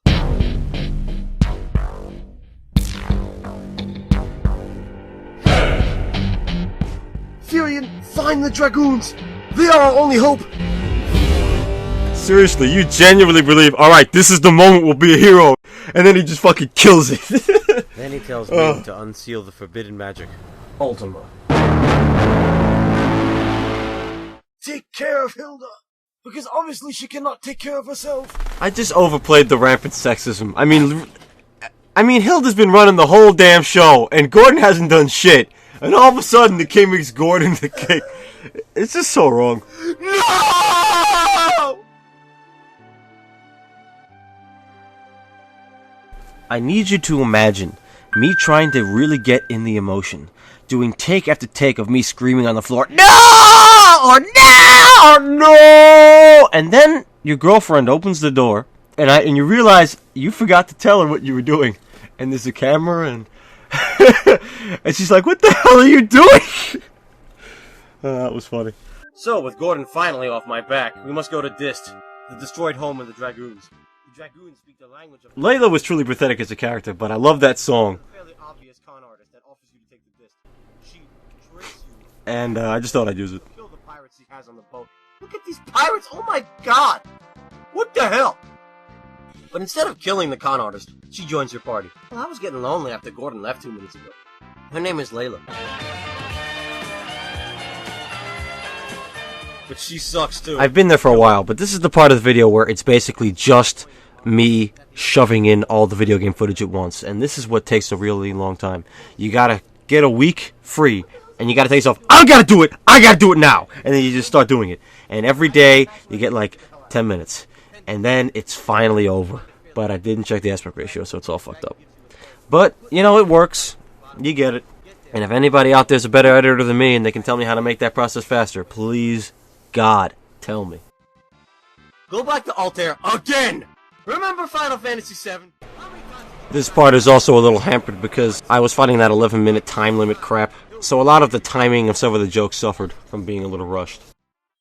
Furion, find the dragoons. They are our only hope. Seriously, you genuinely believe, alright, this is the moment we'll be a hero, and then he just fucking kills it. Then he tells me to unseal the forbidden magic. Ultima. Take care of Hilda, because obviously she cannot take care of herself. I just overplayed the rampant sexism. I mean, Hilda's been running the whole damn show, and Gordon hasn't done shit. And all of a sudden, the king makes Gordon the king. It's just so wrong. No! I need you to imagine me trying to really get in the emotion, doing take after take of me screaming on the floor, no! Or no! Or no! And then your girlfriend opens the door, and you realize you forgot to tell her what you were doing. And there's a camera, and and she's like, what the hell are you doing? That was funny. So, with Gordon finally off my back, we must go to Dist, the destroyed home of the Dragoons. The Dragoons speak the language of... Layla was truly pathetic as a character, but I love that song. A fairly obvious con artist that offers you to take the Dist. She tricks you. And I just thought I'd use it. Kill the pirates he has on the boat. Look at these pirates! Oh my god! What the hell? But instead of killing the con artist, she joins your party. Well, I was getting lonely after Gordon left 2 minutes ago. Her name is Layla. But she sucks too. I've been there for a while, but this is the part of the video where it's basically just me shoving in all the video game footage at once. And this is what takes a really long time. You gotta get a week free, and you gotta tell yourself, I gotta do it now! And then you just start doing it. And every day, you get like 10 minutes. And then it's finally over. But I didn't check the aspect ratio, so it's all fucked up. But, you know, it works. You get it. And if anybody out there's a better editor than me and they can tell me how to make that process faster, please, God, tell me. Go back to Altair again! Remember Final Fantasy VII? This part is also a little hampered because I was fighting that 11-minute time limit crap. So a lot of the timing of some of the jokes suffered from being a little rushed.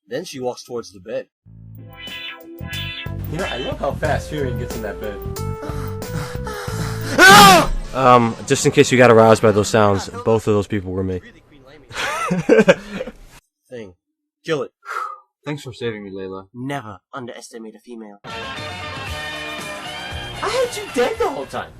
Then she walks towards the bed. You know, I love how fast Furion gets in that bed. Just in case you got aroused by those sounds, both of those people were me. Thing. Kill it. Thanks for saving me, Layla. Never underestimate a female. I had you dead the whole time.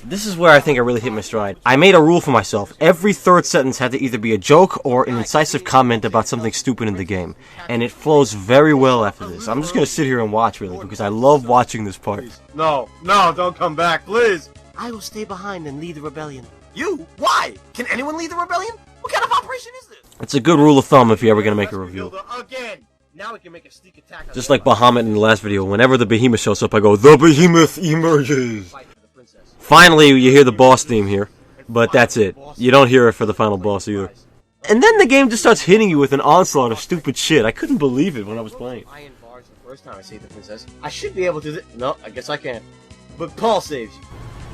This is where I think I really hit my stride. I made a rule for myself. Every third sentence had to either be a joke or an incisive comment about something stupid in the game. And it flows very well after this. I'm just going to sit here and watch, really, because I love watching this part. No, don't come back, please! I will stay behind and lead the rebellion. You? Why? Can anyone lead the rebellion? What kind of operation is this? It's a good rule of thumb if you're ever going to make a review. Again! Now we can make a sneak attack on Just like Bahamut in the last video, whenever the behemoth shows up, I go, "The behemoth emerges!" Finally, you hear the boss theme here, but that's it. You don't hear it for the final boss either. And then the game just starts hitting you with an onslaught of stupid shit. I couldn't believe it when I was playing. Iron bars the first time I saved the princess. I should be able to no, I guess I can't. But Paul saves you.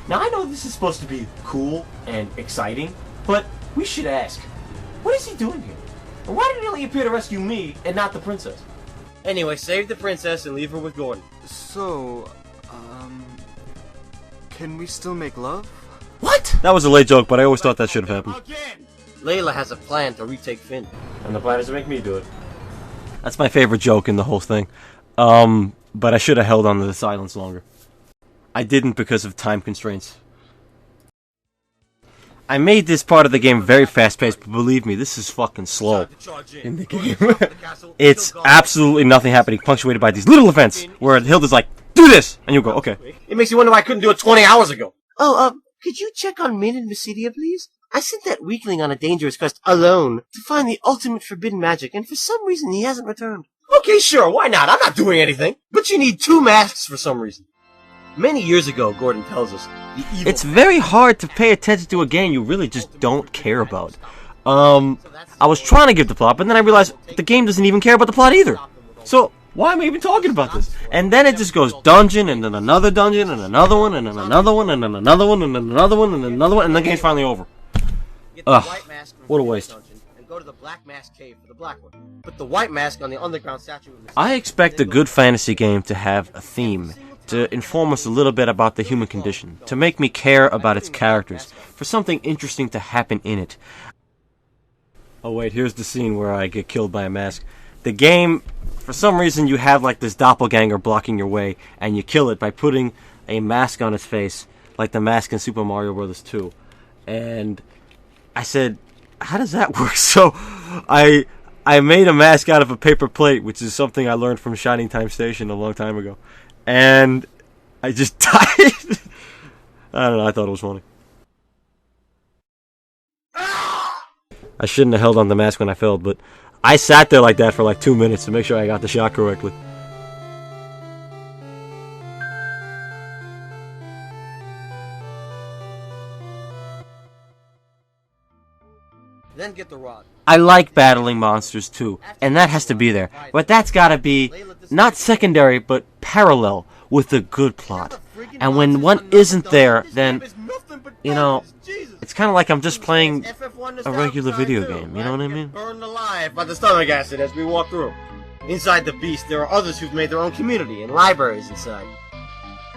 Now I know this is supposed to be cool and exciting, but we should ask, what is he doing here? And why did he only appear to rescue me and not the princess? Anyway, save the princess and leave her with Gordon. So, can we still make love? What? That was a late joke, but I always thought that should have happened. Again! Layla has a plan to retake Finn. And the plan is to make me do it. That's my favorite joke in the whole thing. But I should have held on to the silence longer. I didn't because of time constraints. I made this part of the game very fast-paced, but believe me, this is fucking slow in the game. It's absolutely nothing happening, punctuated by these little events where Hilda's like, do this! And you go, okay. It makes you wonder why I couldn't do it 20 hours ago. Oh, could you check on Min and Mysidia, please? I sent that weakling on a dangerous quest alone to find the ultimate forbidden magic, and for some reason he hasn't returned. Okay, sure, why not? I'm not doing anything. But you need 2 masks for some reason. Many years ago, Gordon tells us, the evil... It's very hard to pay attention to a game you really just don't care about. I was trying to give the plot, but then I realized the game doesn't even care about the plot either. So, why am I even talking about this? And then it just goes dungeon, and then another dungeon, and another one, and then another one, and then another one, and then another one, and then another one, and the game's finally over. Ugh, what a waste. And go to the Black Mask Cave for the black one. Put the white mask on the underground statue of Mysidia. I expect a good fantasy game to have a theme, to inform us a little bit about the human condition, to make me care about its characters, for something interesting to happen in it. Oh wait, here's the scene where I get killed by a mask. The game, for some reason, you have like this doppelganger blocking your way, and you kill it by putting a mask on its face, like the mask in Super Mario Bros. 2. And I said, how does that work? So I made a mask out of a paper plate, which is something I learned from Shining Time Station a long time ago. And I just died. I don't know, I thought it was funny. I shouldn't have held on the mask when I failed, but I sat there like that for like 2 minutes to make sure I got the shot correctly. Then get the rod. I like battling monsters too, and that has to be there. But that's gotta be not secondary, but parallel with the good plot. And when one isn't there, then, you know, it's kind of like I'm just playing a regular video game, you know what I mean? Burned alive by the stomach acid as we walk through. Inside the beast, there are others who've made their own community and libraries inside.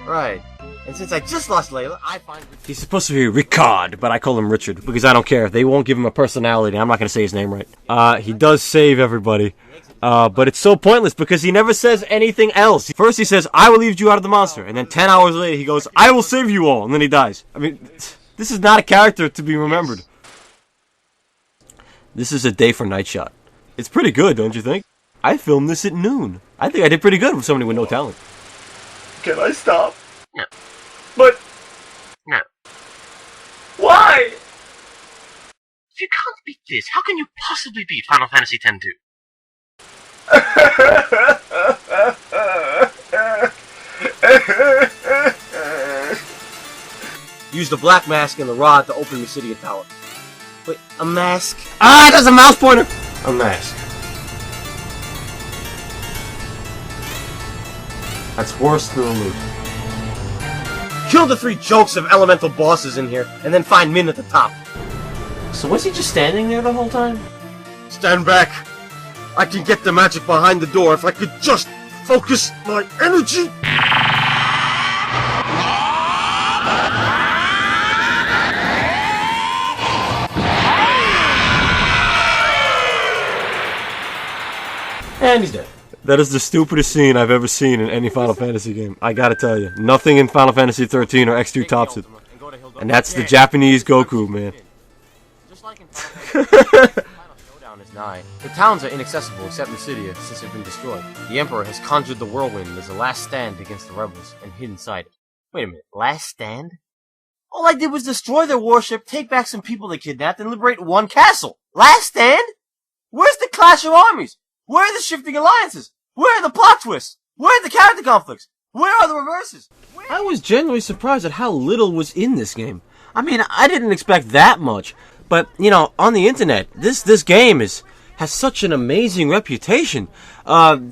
Right. And since I just lost Layla, I find... He's supposed to be Ricard, but I call him Richard, because I don't care. They won't give him a personality. I'm not going to say his name right. He does save everybody. But it's so pointless, because he never says anything else. First he says, I will lead you out of the monster. And then 10 hours later he goes, I will save you all. And then he dies. I mean, this is not a character to be remembered. This is a day for Night Shot. It's pretty good, don't you think? I filmed this at noon. I think I did pretty good with somebody with no talent. Can I stop? No. But No. why? If you can't beat this, how can you possibly beat Final Fantasy X-2? Use the black mask and the rod to open the city tower. Wait, a mask? Ah, there's a mouse pointer! A mask. That's worse than a loot. Kill the 3 jokes of elemental bosses in here, and then find Min at the top. So was he just standing there the whole time? Stand back! I can get the magic behind the door if I could just focus my energy! And he's dead. That is the stupidest scene I've ever seen in any Final Fantasy game. I gotta tell you. Nothing in Final Fantasy XIII or X2 tops it. And that's the Japanese Goku, man. Just like in Final Fantasy, the final showdown is nigh. The towns are inaccessible except Mysidia, since they've been destroyed. The Emperor has conjured the Whirlwind as a last stand against the rebels and hid inside it. Wait a minute, last stand? All I did was destroy their warship, take back some people they kidnapped, and liberate one castle. Last stand? Where's the clash of armies? Where are the shifting alliances? Where are the plot twists? Where are the character conflicts? Where are the reverses? I was genuinely surprised at how little was in this game. I mean, I didn't expect that much. But, you know, on the internet, this game has such an amazing reputation.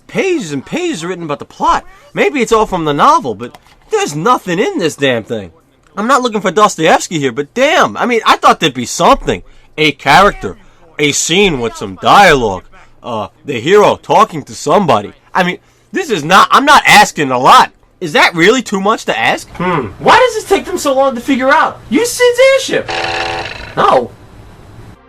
Pages and pages written about the plot. Maybe it's all from the novel, but there's nothing in this damn thing. I'm not looking for Dostoevsky here, but damn, I mean, I thought there'd be something. A character. A scene with some dialogue. The hero talking to somebody. I mean, this is not, I'm not asking a lot. Is that really too much to ask? Why does this take them so long to figure out? Use Sid's airship! No.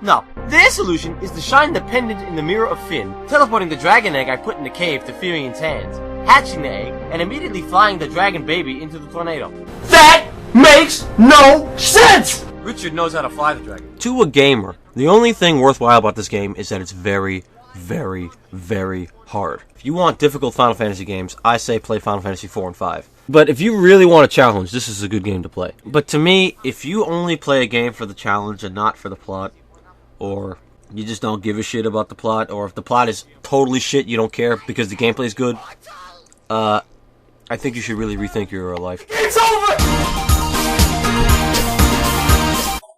No, their solution is to shine the pendant in the mirror of Finn, teleporting the dragon egg I put in the cave to Furion's hands, hatching the egg, and immediately flying the dragon baby into the tornado. That makes no sense! Richard knows how to fly the dragon. To a gamer, the only thing worthwhile about this game is that it's very, very, very hard. If you want difficult Final Fantasy games, I say play Final Fantasy 4 and 5. But if you really want a challenge, this is a good game to play. But to me, if you only play a game for the challenge and not for the plot, or you just don't give a shit about the plot, or if the plot is totally shit, you don't care because the gameplay is good, I think you should really rethink your life. It's over!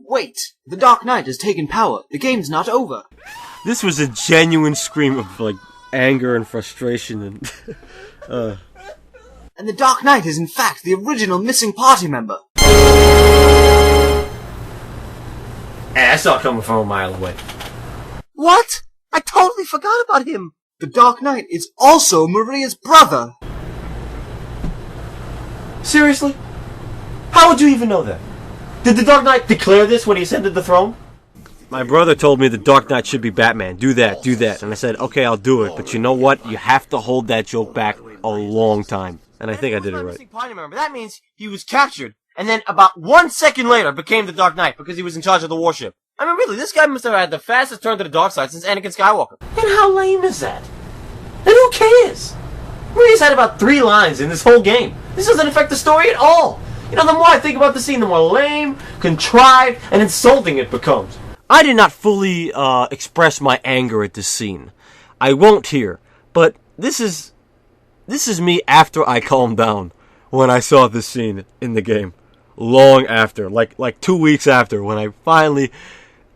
Wait, the Dark Knight has taken power. The game's not over. This was a genuine scream of, like, anger and frustration and... And the Dark Knight is in fact the original missing party member. Hey, I saw it coming from a mile away. What? I totally forgot about him! The Dark Knight is also Maria's brother. Seriously? How would you even know that? Did the Dark Knight declare this when he ascended the throne? My brother told me the Dark Knight should be Batman. Do that, do that. And I said, okay, I'll do it. But you know what? You have to hold that joke back a long time. And I think I did it right. Missing party member. That means he was captured, and then about 1 second later became the Dark Knight because he was in charge of the warship. I mean, really, this guy must have had the fastest turn to the dark side since Anakin Skywalker. And how lame is that? And who cares? Maria's had about 3 lines in this whole game. This doesn't affect the story at all. You know, the more I think about the scene, the more lame, contrived, and insulting it becomes. I did not fully express my anger at this scene. I won't here, but this is me after I calmed down when I saw this scene in the game. Long after, like 2 weeks after, when I finally,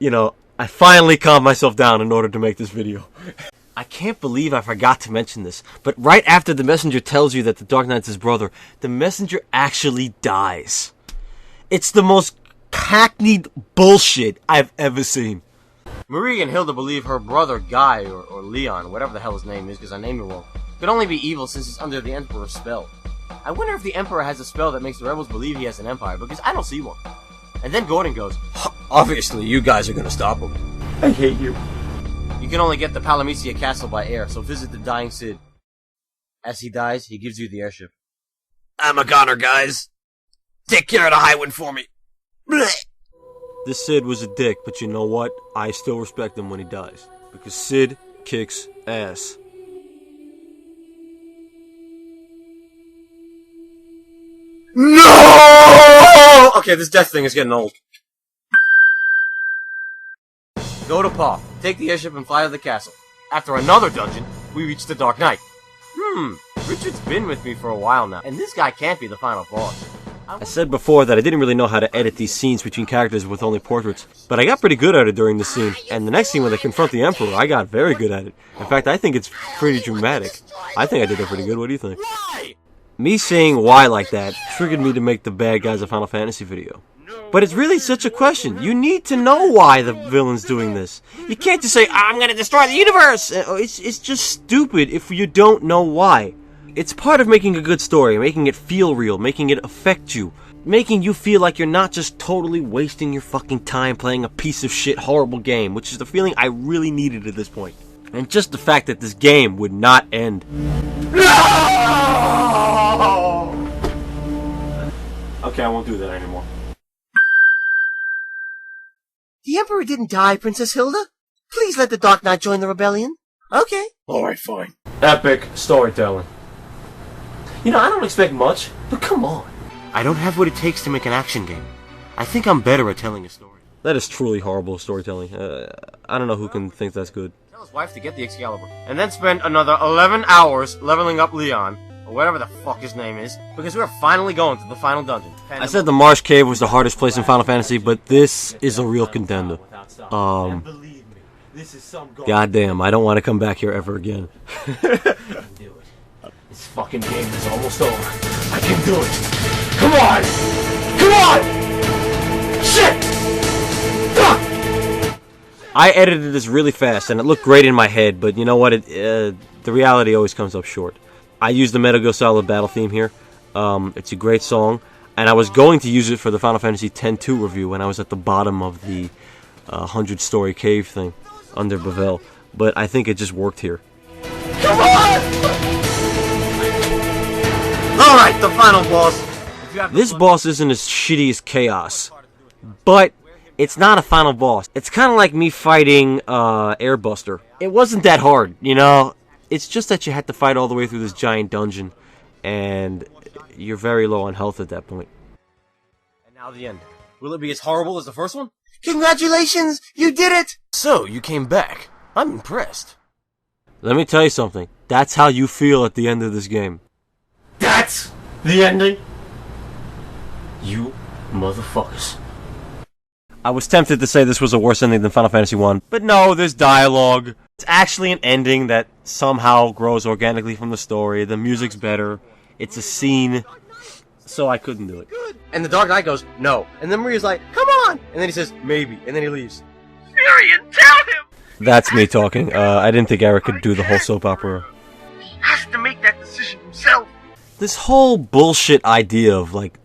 I finally calmed myself down in order to make this video. I can't believe I forgot to mention this, but right after the messenger tells you that the Dark Knight's his brother, the messenger actually dies. It's the most hackneyed bullshit I've ever seen. Marie and Hilda believe her brother Guy, or Leon, whatever the hell his name is, because I named him wrong, could only be evil since he's under the Emperor's spell. I wonder if the Emperor has a spell that makes the rebels believe he has an empire, because I don't see one. And then Gordon goes, Obviously, you guys are gonna stop him. I hate you. you can only get the Palamecia castle by air, so visit the dying Cid. As he dies, he gives you the airship. I'm a goner, guys. Take care of the Highwind for me. Blech. This Cid was a dick, but you know what? I still respect him when he dies. Because Cid kicks ass. No! Okay, this death thing is getting old. Go to Paw, take the airship and fly to the castle. After another dungeon, we reach the Dark Knight. Richard's been with me for a while now, and this guy can't be the final boss. I said before that I didn't really know how to edit these scenes between characters with only portraits, but I got pretty good at it during the scene, and the next scene when they confront the Emperor, I got very good at it. In fact, I think it's pretty dramatic. I think I did that pretty good. What do you think? Me saying why like that triggered me to make the Bad Guys of Final Fantasy video. But it's really such a question. You need to know why the villain's doing this. You can't just say, I'm gonna destroy the universe! It's just stupid if you don't know why. It's part of making a good story, making it feel real, making it affect you, making you feel like you're not just totally wasting your fucking time playing a piece of shit horrible game, which is the feeling I really needed at this point. And just the fact that this game would not end. No! Okay, I won't do that anymore. The Emperor didn't die, Princess Hilda. Please let the Dark Knight join the rebellion. Okay. Alright, fine. Epic storytelling. You know, I don't expect much, but come on. I don't have what it takes to make an action game. I think I'm better at telling a story. That is truly horrible storytelling. I don't know who can think that's good. Tell his wife to get the Excalibur. And then spend another 11 hours leveling up Leon, or whatever the fuck his name is, because we're finally going to the final dungeon. I said the Marsh Cave was the hardest place in Final Fantasy, but this is a real contender. Goddamn, I don't want to come back here ever again. This fucking game is almost over. I can do it. Come on! Come on! Shit! Fuck! I edited this really fast, and it looked great in my head, but you know what? The reality always comes up short. I used the Metal Gear Solid Battle theme here. It's a great song, and I was going to use it for the Final Fantasy X-2 review when I was at the bottom of the 100-story cave thing under Bavel, but I think it just worked here. Come on! Alright, the final boss. This boss isn't as shitty as Chaos, but it's not a final boss. It's kind of like me fighting Airbuster. It wasn't that hard, you know? It's just that you had to fight all the way through this giant dungeon, and you're very low on health at that point. And now the end. Will it be as horrible as the first one? Congratulations! You did it! So, you came back. I'm impressed. Let me tell you something. That's how you feel at the end of this game. That's the ending? You motherfuckers. I was tempted to say this was a worse ending than Final Fantasy 1, but no, there's dialogue. It's actually an ending that somehow grows organically from the story. The music's better. It's a scene. So I couldn't do it. And the Dark Knight goes, no. And then Maria's like, come on! And then he says, maybe. And then he leaves. Furion, tell him! That's me talking. I didn't think Eric could do the whole soap opera. He has to make that decision himself. This whole bullshit idea of, like,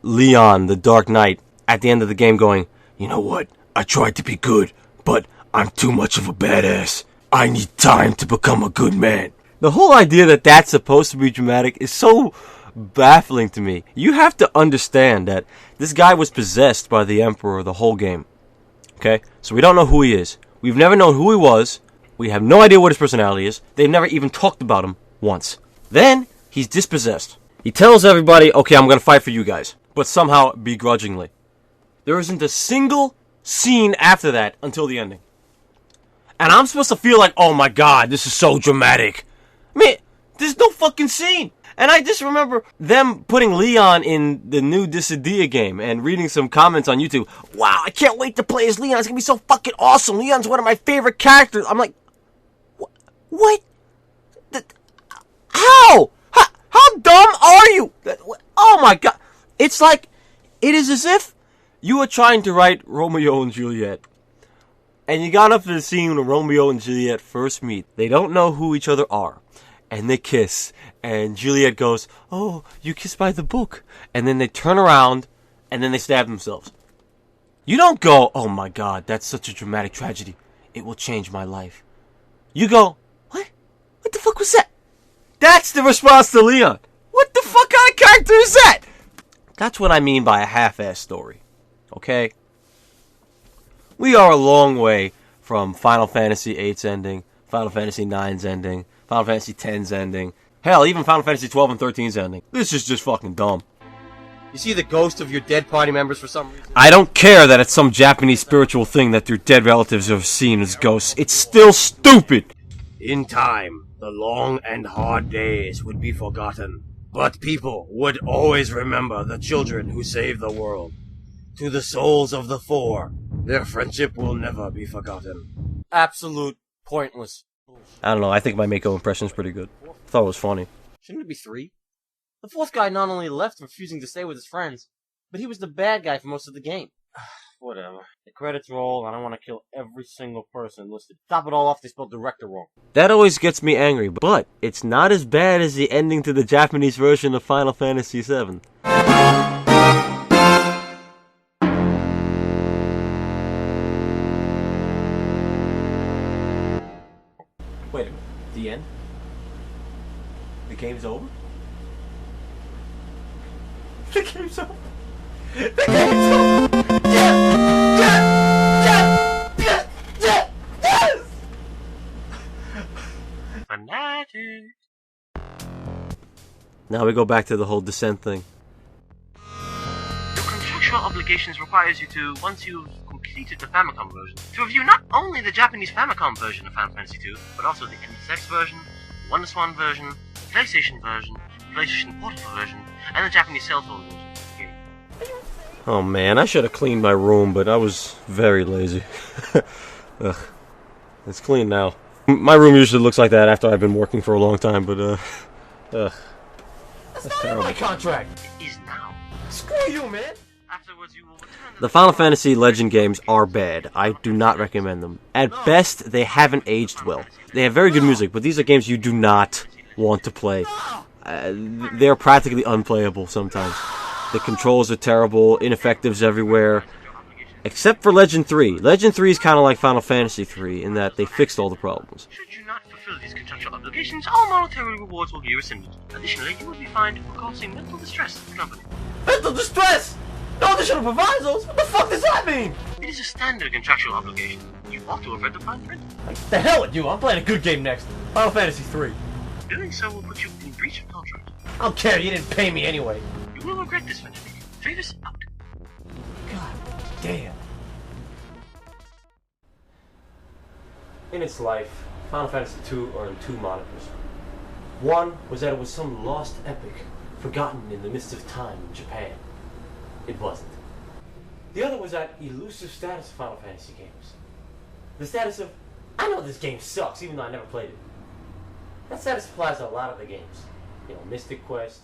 Leon, the Dark Knight, at the end of the game going, you know what? I tried to be good, but I'm too much of a badass. I need time to become a good man. The whole idea that that's supposed to be dramatic is so baffling to me. You have to understand that this guy was possessed by the Emperor the whole game. Okay? So we don't know who he is. We've never known who he was. We have no idea what his personality is. They've never even talked about him once. Then, he's dispossessed. He tells everybody, okay, I'm gonna fight for you guys. But somehow, begrudgingly. There isn't a single scene after that until the ending. And I'm supposed to feel like, oh my god, this is so dramatic. Man, there's no fucking scene. And I just remember them putting Leon in the new Dissidia game and reading some comments on YouTube. Wow, I can't wait to play as Leon. It's gonna be so fucking awesome. Leon's one of my favorite characters. I'm like, what? How? How dumb are you? Oh my god. It's like, it is as if you were trying to write Romeo and Juliet. And you got up to the scene when Romeo and Juliet first meet. They don't know who each other are. And they kiss. And Juliet goes, oh, you kiss by the book. And then they turn around, and then they stab themselves. You don't go, oh my god, that's such a dramatic tragedy. It will change my life. You go, what? What the fuck was that? That's the response to Leon. What the fuck kind of character is that? That's what I mean by a half-ass story. Okay? We are a long way from Final Fantasy VIII's ending, Final Fantasy IX's ending, Final Fantasy X's ending, hell, even Final Fantasy 12 and 13's ending. This is just fucking dumb. You see the ghost of your dead party members for some reason? I don't care that it's some Japanese spiritual thing that your dead relatives have seen as ghosts. It's still stupid! In time, the long and hard days would be forgotten. But people would always remember the children who saved the world. To the souls of the four, their friendship will never be forgotten. Absolute pointless. I don't know, I think my Mako impression's pretty good. I thought it was funny. Shouldn't it be 3? The fourth guy not only left refusing to stay with his friends, but he was the bad guy for most of the game. Whatever. The credits roll, and I want to kill every single person listed. Top it all off, they spelled director wrong. That always gets me angry, but it's not as bad as the ending to the Japanese version of Final Fantasy VII. Wait a minute. The end? The game's over? The game's over! The game's over! Yes! Fanatic. Now we go back to the whole Descent thing. Your contractual obligations requires you to, once you've completed the Famicom version, to review not only the Japanese Famicom version of Final Fantasy II, but also the MSX version, the WonderSwan version, the PlayStation version, the PlayStation Portable version, and the Japanese cell phone version of the game. Oh man, I should have cleaned my room, but I was very lazy. Ugh. It's clean now. My room usually looks like that after I've been working for a long time, but ugh. That's terrible. My contract! It is now. Screw you, man! Afterwards, you will return The Final Fantasy Legend games are bad. I do not recommend them. At best, they haven't aged well. They have very good music, but these are games you do not want to play. They're practically unplayable sometimes. The controls are terrible, ineffectives everywhere. Except for Legend 3. Legend 3 is kind of like Final Fantasy 3 in that they fixed all the problems. Should you not fulfill these contractual obligations, all monetary rewards will be rescinded. Additionally, you will be fined for causing mental distress to the company. Mental distress! No additional provisos? What the fuck does that mean? It is a standard contractual obligation. You ought to have read the fine print. The hell with you, I'm playing a good game next. Final Fantasy 3. Doing so will put you in breach of contract. I don't care, you didn't pay me anyway. You will regret this, Fanatic. Favors out. God damn. In its life, Final Fantasy II earned 2 monikers. One was that it was some lost epic, forgotten in the midst of time in Japan. It wasn't. The other was that elusive status of Final Fantasy games. The status of, I know this game sucks, even though I never played it. That status applies to a lot of the games. You know, Mystic Quest.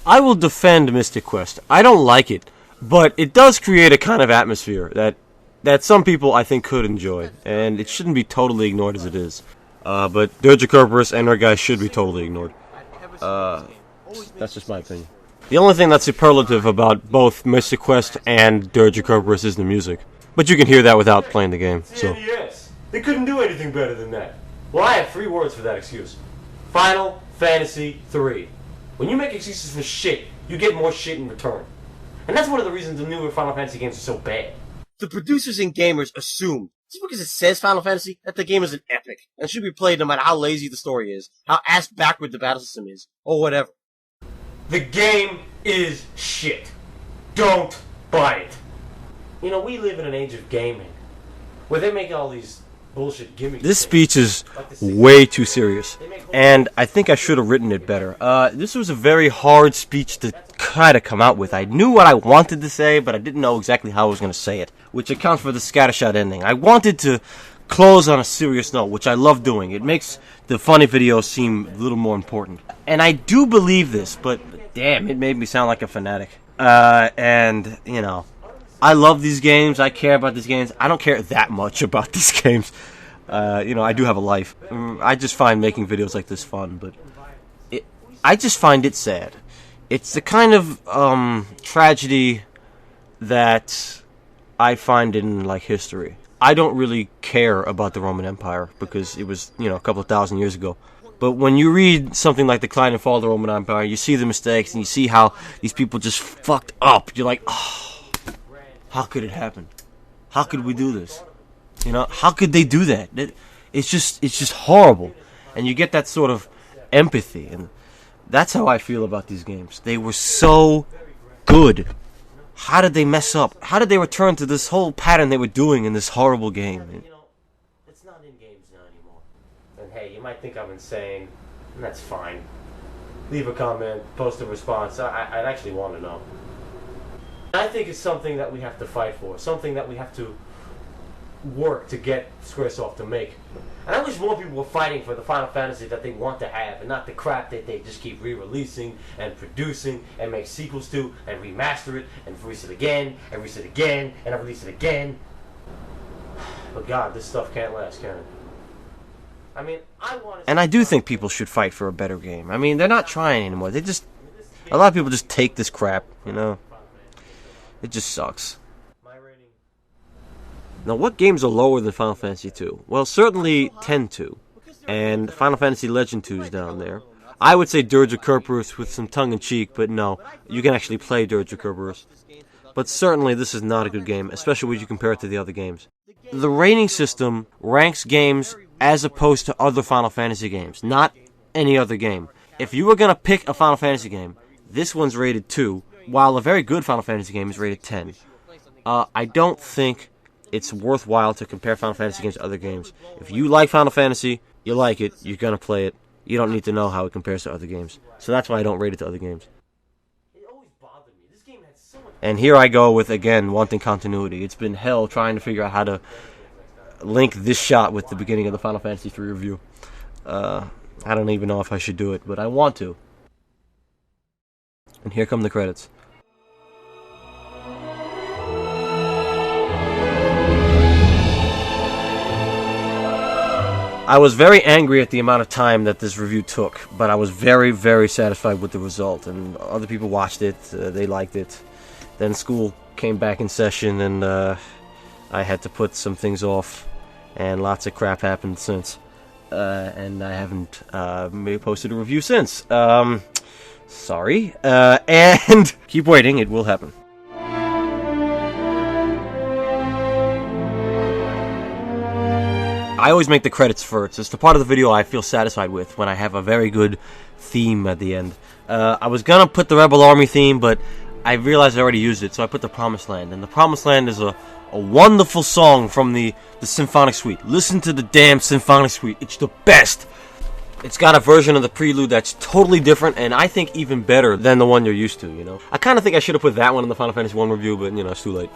I will defend Mystic Quest. I don't like it, but it does create a kind of atmosphere that some people I think could enjoy, and it shouldn't be totally ignored as it is. But Dirge Cerberus and our guys should be totally ignored. That's just my opinion. The only thing that's superlative about both Mystic Quest and Dirge Cerberus is the music. But you can hear that without playing the game, so. Yes, they couldn't do anything better than that. Well, I have 3 words for that excuse. Final Fantasy III. When you make excuses for shit, you get more shit in return. And that's one of the reasons the newer Final Fantasy games are so bad. The producers and gamers assume, just because it says Final Fantasy, that the game is an epic, and should be played no matter how lazy the story is, how ass-backward the battle system is, or whatever. The game is shit. Don't buy it. You know, we live in an age of gaming, where they make all these bullshit gimmicks. This speech is way too serious, and I think I should have written it better. This was a very hard speech to kind of come out with. I knew what I wanted to say, but I didn't know exactly how I was going to say it, which accounts for the scattershot ending. I wanted to close on a serious note, which I love doing. It makes the funny videos seem a little more important. And I do believe this, but damn, it made me sound like a fanatic. And, you know, I love these games. I care about these games. I don't care that much about these games. You know, I do have a life. I just find making videos like this fun, but I just find it sad. It's the kind of tragedy that I find in, like, history. I don't really care about the Roman Empire because it was, you know, a couple of thousand years ago. But when you read something like The Decline and Fall of the Roman Empire, you see the mistakes and you see how these people just fucked up. You're like, oh, how could it happen? How could we do this? You know, how could they do that? It's just horrible. And you get that sort of empathy, and that's how I feel about these games. They were so good. How did they mess up? How did they return to this whole pattern they were doing in this horrible game? You know, it's not in games now anymore. And hey, you might think I'm insane, and that's fine. Leave a comment, post a response. I'd actually want to know. I think it's something that we have to fight for, something that we have to work to get Squaresoft to make. And I wish more people were fighting for the Final Fantasy that they want to have, and not the crap that they just keep re-releasing and producing and make sequels to and remaster it and release it again and release it again and release it again. But God, this stuff can't last, can it? I mean, And I do think people should fight for a better game. I mean, they're not trying anymore. They just... A lot of people just take this crap, you know? It just sucks. Now, what games are lower than Final Fantasy II? Well, certainly 10-2. And Final Fantasy Legend 2 is down there. I would say Dirge of Kerberos with some tongue-in-cheek, but no. You can actually play Dirge of Kerberos. But certainly this is not a good game, especially when you compare it to the other games. The rating system ranks games as opposed to other Final Fantasy games, not any other game. If you were going to pick a Final Fantasy game, this one's rated 2, while a very good Final Fantasy game is rated 10. I don't think it's worthwhile to compare Final Fantasy games to other games. If you like Final Fantasy, you like it, you're going to play it. You don't need to know how it compares to other games. So that's why I don't rate it to other games. And here I go with, again, wanting continuity. It's been hell trying to figure out how to link this shot with the beginning of the Final Fantasy III review. I don't even know if I should do it, but I want to. And here come the credits. I was very angry at the amount of time that this review took, but I was very, very satisfied with the result, and other people watched it, they liked it. Then school came back in session, and I had to put some things off, and lots of crap happened since. And I haven't posted a review since. Sorry. And keep waiting, it will happen. I always make the credits first. It's the part of the video I feel satisfied with when I have a very good theme at the end. I was gonna put the Rebel Army theme, but I realized I already used it, so I put the Promised Land. And the Promised Land is a wonderful song from the Symphonic Suite. Listen to the damn Symphonic Suite. It's the best. It's got a version of the prelude that's totally different, and I think even better than the one you're used to, you know? I kind of think I should have put that one in the Final Fantasy I review, but, you know, it's too late.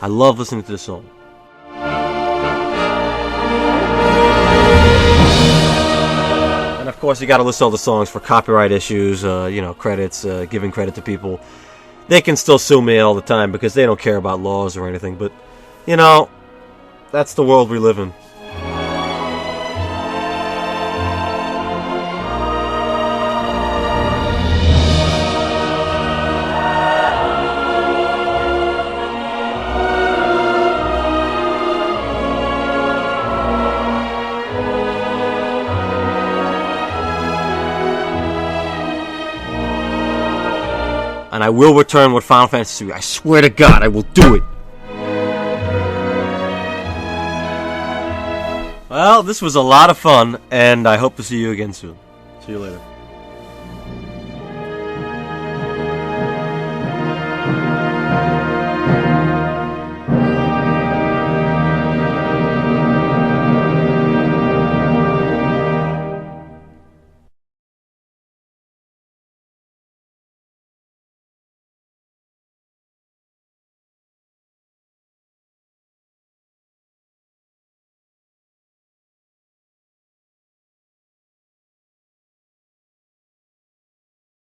I love listening to this song. And of course, you gotta list all the songs for copyright issues, you know, credits, giving credit to people. They can still sue me all the time because they don't care about laws or anything, but, you know, that's the world we live in. And I will return with Final Fantasy III. I swear to God, I will do it. Well, this was a lot of fun, and I hope to see you again soon. See you later.